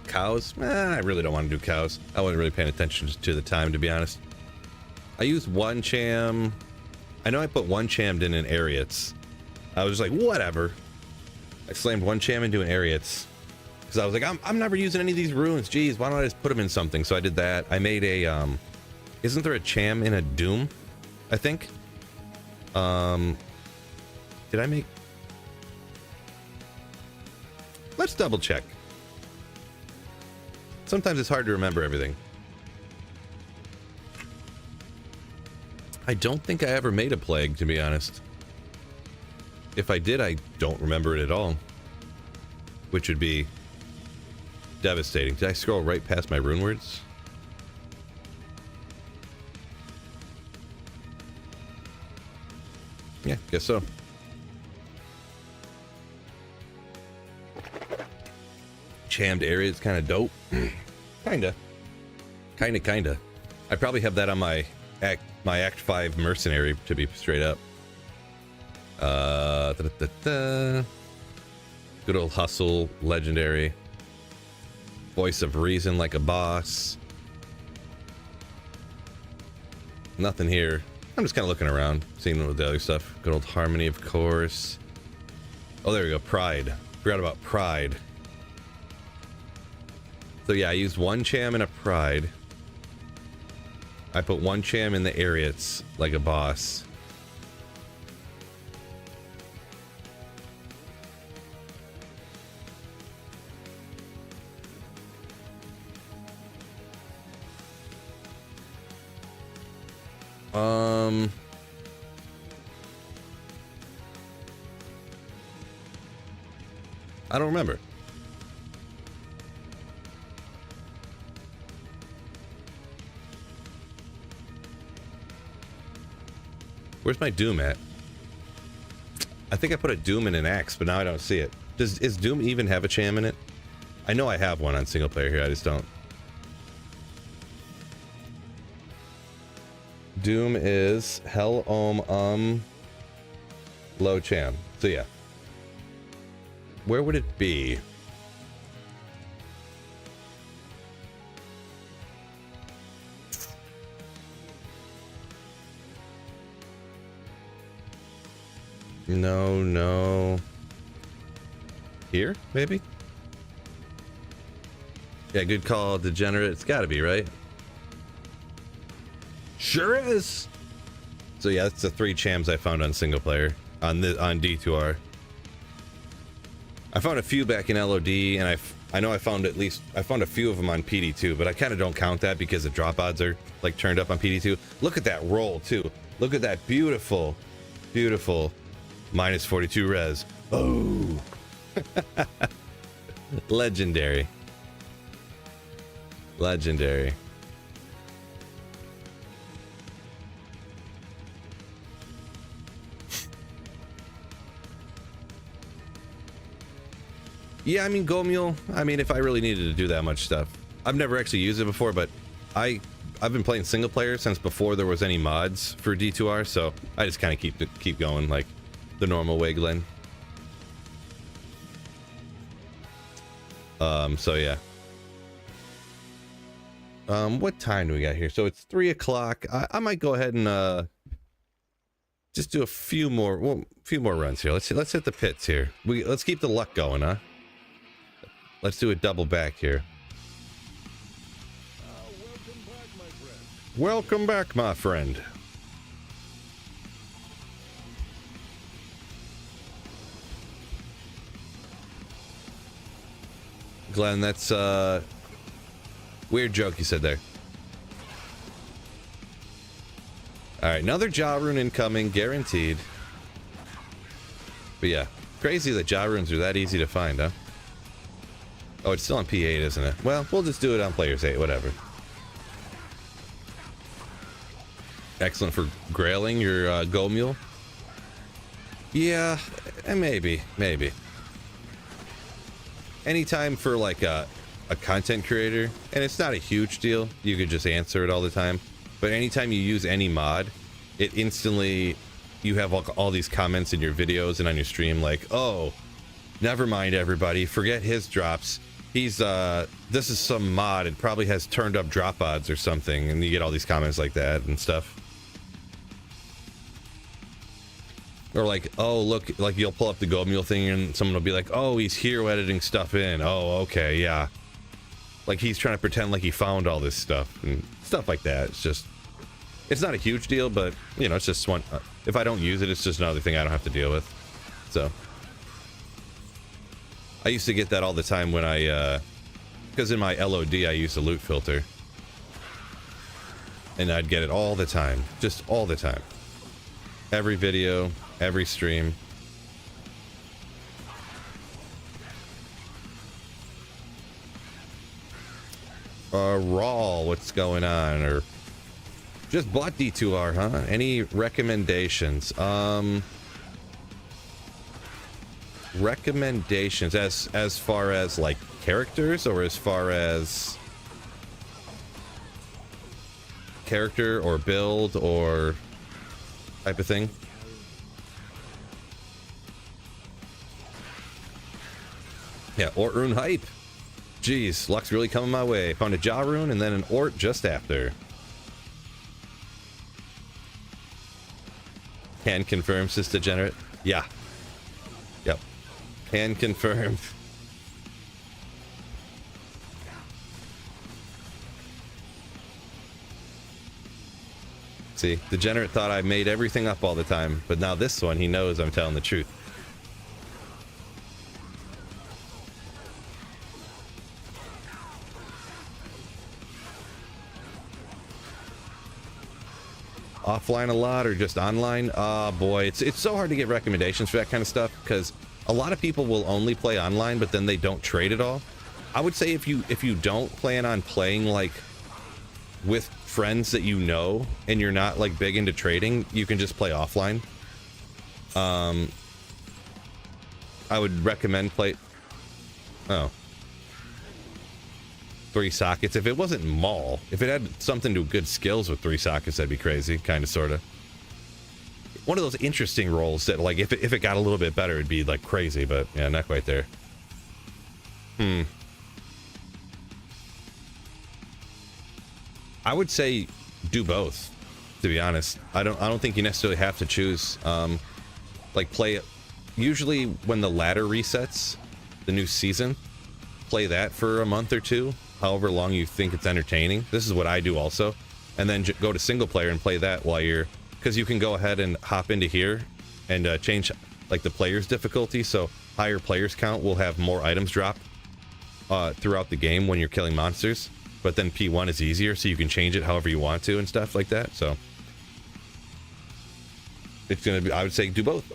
Cows? I really don't want to do cows. I wasn't really paying attention to the time, to be honest. I used 1 cham. I know I put 1 chammed in an Ariats. I was just like, whatever. I slammed 1 cham into an Ariats. Because I was like, I'm never using any of these runes. Jeez, why don't I just put them in something? So I did that. I made a, isn't there a cham in a Doom? I think. Did I make... Let's double check. Sometimes it's hard to remember everything. I don't think I ever made a plague, to be honest. If I did, I don't remember it at all. Which would be devastating. Did I scroll right past my rune words? Yeah, guess so. Chammed area is kind of dope. Kinda. I probably have that on my Act 5 mercenary, to be straight up. Good old hustle, legendary. Voice of reason like a boss. Nothing here. I'm just kind of looking around, seeing what the other stuff. Good old harmony, of course. Oh, there we go. Pride. Forgot about pride. So yeah, I used 1 cham and a pride. I put 1 cham in the Ariats like a boss. I don't remember. Where's my Doom at? I think I put a Doom in an axe, but now I don't see it. Is Doom even have a cham in it? I know I have one on single player here, I just don't. Doom is Hell Low Cham. So yeah. Where would it be? No. Here, maybe? Yeah, good call, Degenerate. It's gotta be, right? Sure is! So yeah, that's the 3 chams I found on single player. On D2R. I found a few back in LOD, and I know I found a few of them on PD2, but I kind of don't count that because the drop odds are like turned up on PD2. Look at that roll too. Look at that beautiful, beautiful minus 42 res. Oh, legendary, legendary. Yeah, I mean, Go Mule, I mean, if I really needed to do that much stuff. I've never actually used it before, but I've been playing single player since before there was any mods for D2R, so I just kind of keep going like the normal way, Glenn. So yeah. What time do we got here? So it's 3 o'clock. I might go ahead and just do a few more runs here. Let's hit the pits here. Let's keep the luck going, huh? Let's do a double back here. Welcome back, my friend. Glenn, that's weird joke you said there. Alright, another Ja rune incoming, guaranteed. But yeah, crazy that Ja runes are that easy to find, huh? Oh, it's still on P8, isn't it? Well, we'll just do it on Players 8, whatever. Excellent for grailing your Go Mule. Yeah, maybe. Anytime for like a content creator, and it's not a huge deal, you could just answer it all the time. But anytime you use any mod, it instantly, you have all these comments in your videos and on your stream like, oh, never mind everybody, forget his drops. He's this is some mod, it probably has turned up drop odds or something, and you get all these comments like that and stuff. Or like, oh look, like you'll pull up the Go Mule thing and someone will be like, oh, he's hero editing stuff in. Oh, okay, yeah. Like he's trying to pretend like he found all this stuff and stuff like that. It's just, it's not a huge deal, but you know, it's just one, if I don't use it, it's just another thing I don't have to deal with. So I used to get that all the time when I, because in my LOD I used a loot filter. And I'd get it all the time. Just all the time. Every video, every stream. Raw, what's going on? Or just bought D2R, huh? Any recommendations? Recommendations as far as like characters, or as far as character or build or type of thing? Yeah, Ort rune hype. Jeez, luck's really coming my way. Found a Ja rune and then an Ort just after. Can confirm, Sis Degenerate. Yeah. Yep. Can confirm. See, Degenerate thought I made everything up all the time, but now this one, he knows I'm telling the truth. Offline a lot or just online? Boy, it's so hard to get recommendations for that kind of stuff because a lot of people will only play online, but then they don't trade at all. I would say if you don't plan on playing like with friends that you know and you're not like big into trading, you can just play offline. I would recommend play. Oh. 3 sockets. If it wasn't Maul, if it had something to good skills with 3 sockets, that'd be crazy, kind of, sort of. One of those interesting rolls that, like, if it got a little bit better, it'd be like crazy, but yeah, not quite there. I would say do both, to be honest. I don't think you necessarily have to choose. Like play, usually when the ladder resets, the new season, play that for a month or two, however long you think it's entertaining. This is what I do also. And then go to single player and play that while you're, because you can go ahead and hop into here and change like the player's difficulty. So higher players count will have more items drop. throughout the game when you're killing monsters, but then P1 is easier, so you can change it however you want to and stuff like that. So it's gonna be, I would say, do both.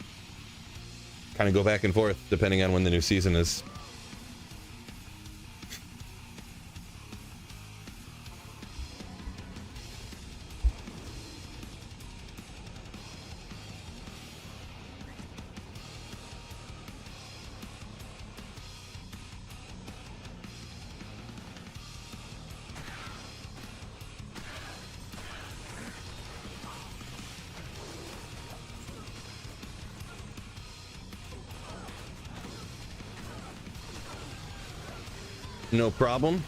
Kind of go back and forth depending on when the new season is. No problem.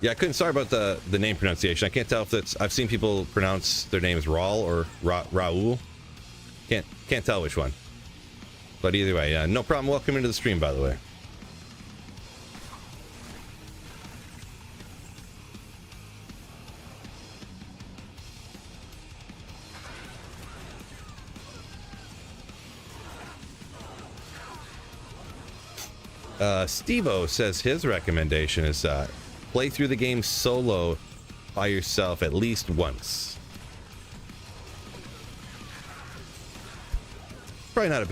Yeah, I couldn't. Sorry about the name pronunciation. I can't tell if that's. I've seen people pronounce their names Raul or Raul. Can't tell which one. But either way, yeah, no problem. Welcome into the stream, by the way. Steve-O says his recommendation is play through the game solo by yourself at least once. Probably not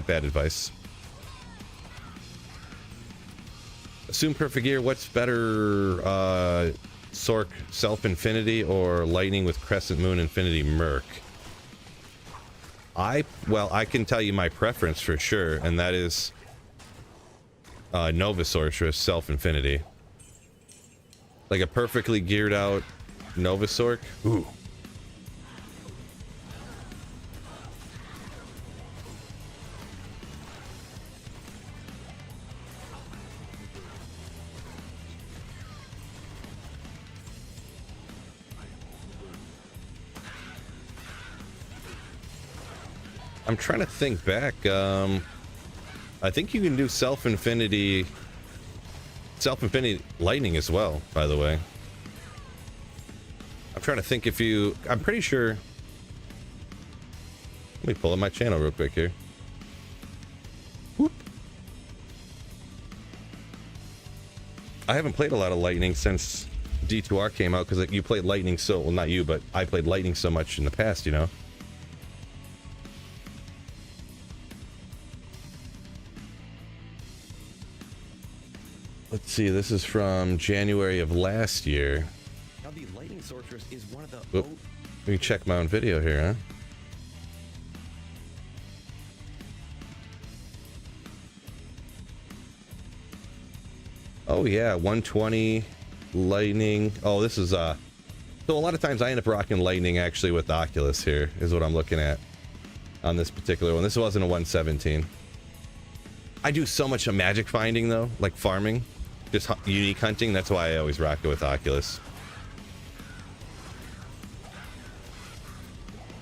bad advice. Assume Perfect Gear, what's better, Sork Self Infinity or Lightning with Crescent Moon Infinity Merc? Well, I can tell you my preference for sure, and that is Nova Sorceress Self Infinity. Like a perfectly geared out Nova Sorc. Ooh. I'm trying to think back. I think you can do Self Infinity Lightning as well, by the way. I'm trying to think if you... I'm pretty sure... Let me pull up my channel real quick here. Whoop. I haven't played a lot of Lightning since D2R came out, because you played Lightning so... Well, not you, but I played Lightning so much in the past, you know? Let's see, this is from January of last year. Now the Lightning Sorceress is one of the... Oop. Let me check my own video here, huh? Oh yeah, 120 Lightning. Oh, this is so a lot of times I end up rocking Lightning actually with Oculus here, is what I'm looking at on this particular one. This wasn't a 117. I do so much of magic finding though, like farming. Just unique hunting, that's why I always rock it with Oculus.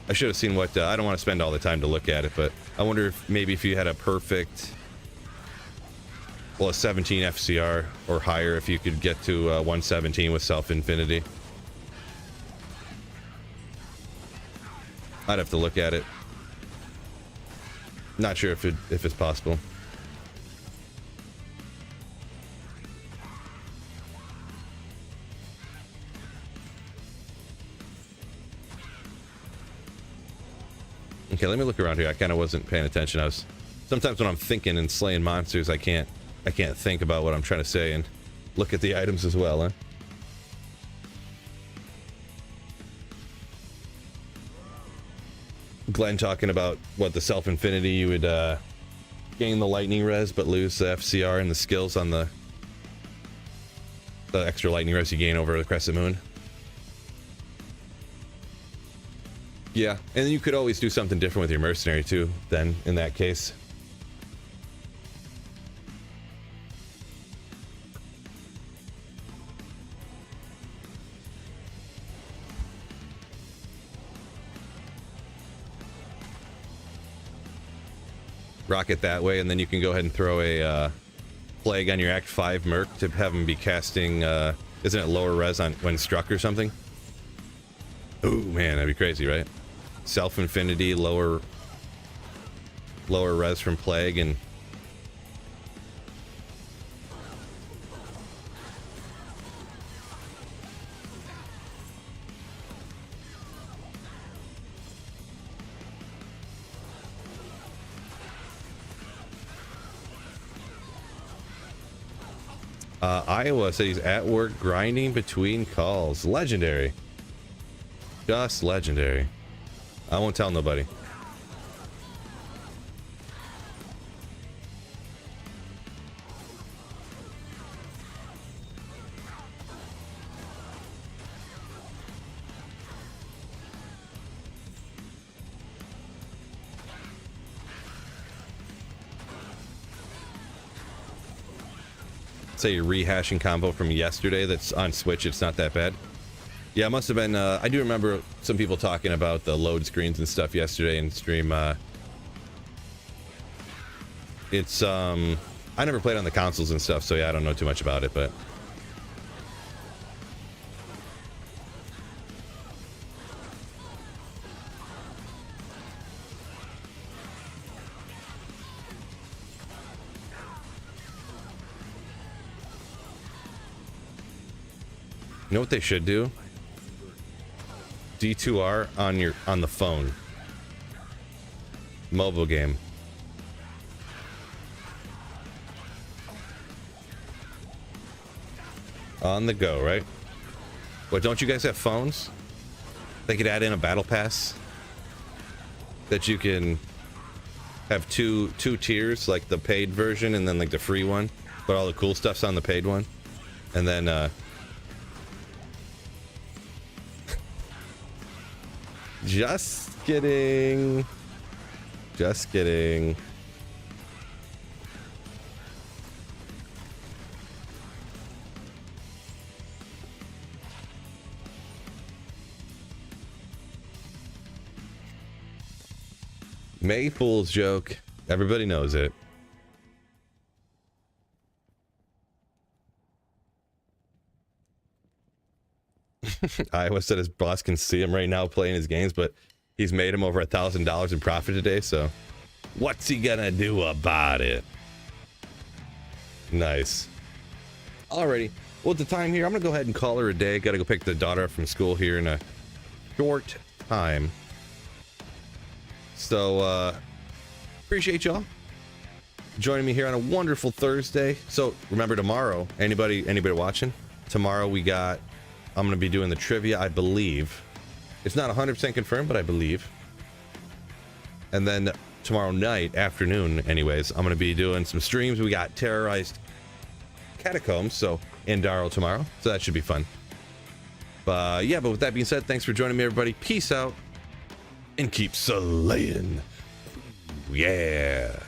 I should have seen what, I don't want to spend all the time to look at it, but I wonder if maybe if you had a perfect, well, a 17 FCR or higher, if you could get to 117 with Self Infinity. I'd have to look at it. Not sure if it's possible. Okay, let me look around here. I kind of wasn't paying attention. I was sometimes when I'm thinking and slaying monsters, I can't think about what I'm trying to say and look at the items as well, huh? Glenn talking about what the Self Infinity, you would gain the lightning res but lose the FCR and the skills on the extra lightning res you gain over the Crescent Moon. Yeah, and you could always do something different with your mercenary too, then, in that case. Rock it that way, and then you can go ahead and throw a plague on your Act 5 Merc to have him be casting, isn't it lower res on when struck or something? Ooh, man, that'd be crazy, right? Self Infinity, lower res from plague, and Iowa said he's at work grinding between calls. Legendary. Just legendary. I won't tell nobody. Say you're rehashing combo from yesterday that's on Switch. It's not that bad. Yeah, it must have been. I do remember some people talking about the load screens and stuff yesterday in stream. It's I never played on the consoles and stuff, so yeah, I don't know too much about it, but you know what they should do? D2R on the phone. Mobile game. On the go, right? What, don't you guys have phones? They could add in a battle pass that you can have two tiers, like the paid version and then like the free one, but all the cool stuff's on the paid one. And then just kidding. Just kidding. May Fool's joke. Everybody knows it. Iowa said his boss can see him right now playing his games, but he's made him over $1,000 in profit today, so what's he gonna do about it? Nice. Alrighty. Well, at the time here, I'm gonna go ahead and call her a day. Gotta go pick the daughter up from school here in a short time. So, appreciate y'all joining me here on a wonderful Thursday. So, remember tomorrow, anybody watching? Tomorrow I'm going to be doing the trivia, I believe. It's not 100% confirmed, but I believe. And then tomorrow night, afternoon, anyways, I'm going to be doing some streams. We got Terrorized Catacombs, so in Darrow tomorrow. So that should be fun. But yeah, but with that being said, thanks for joining me, everybody. Peace out. And keep slaying. Yeah.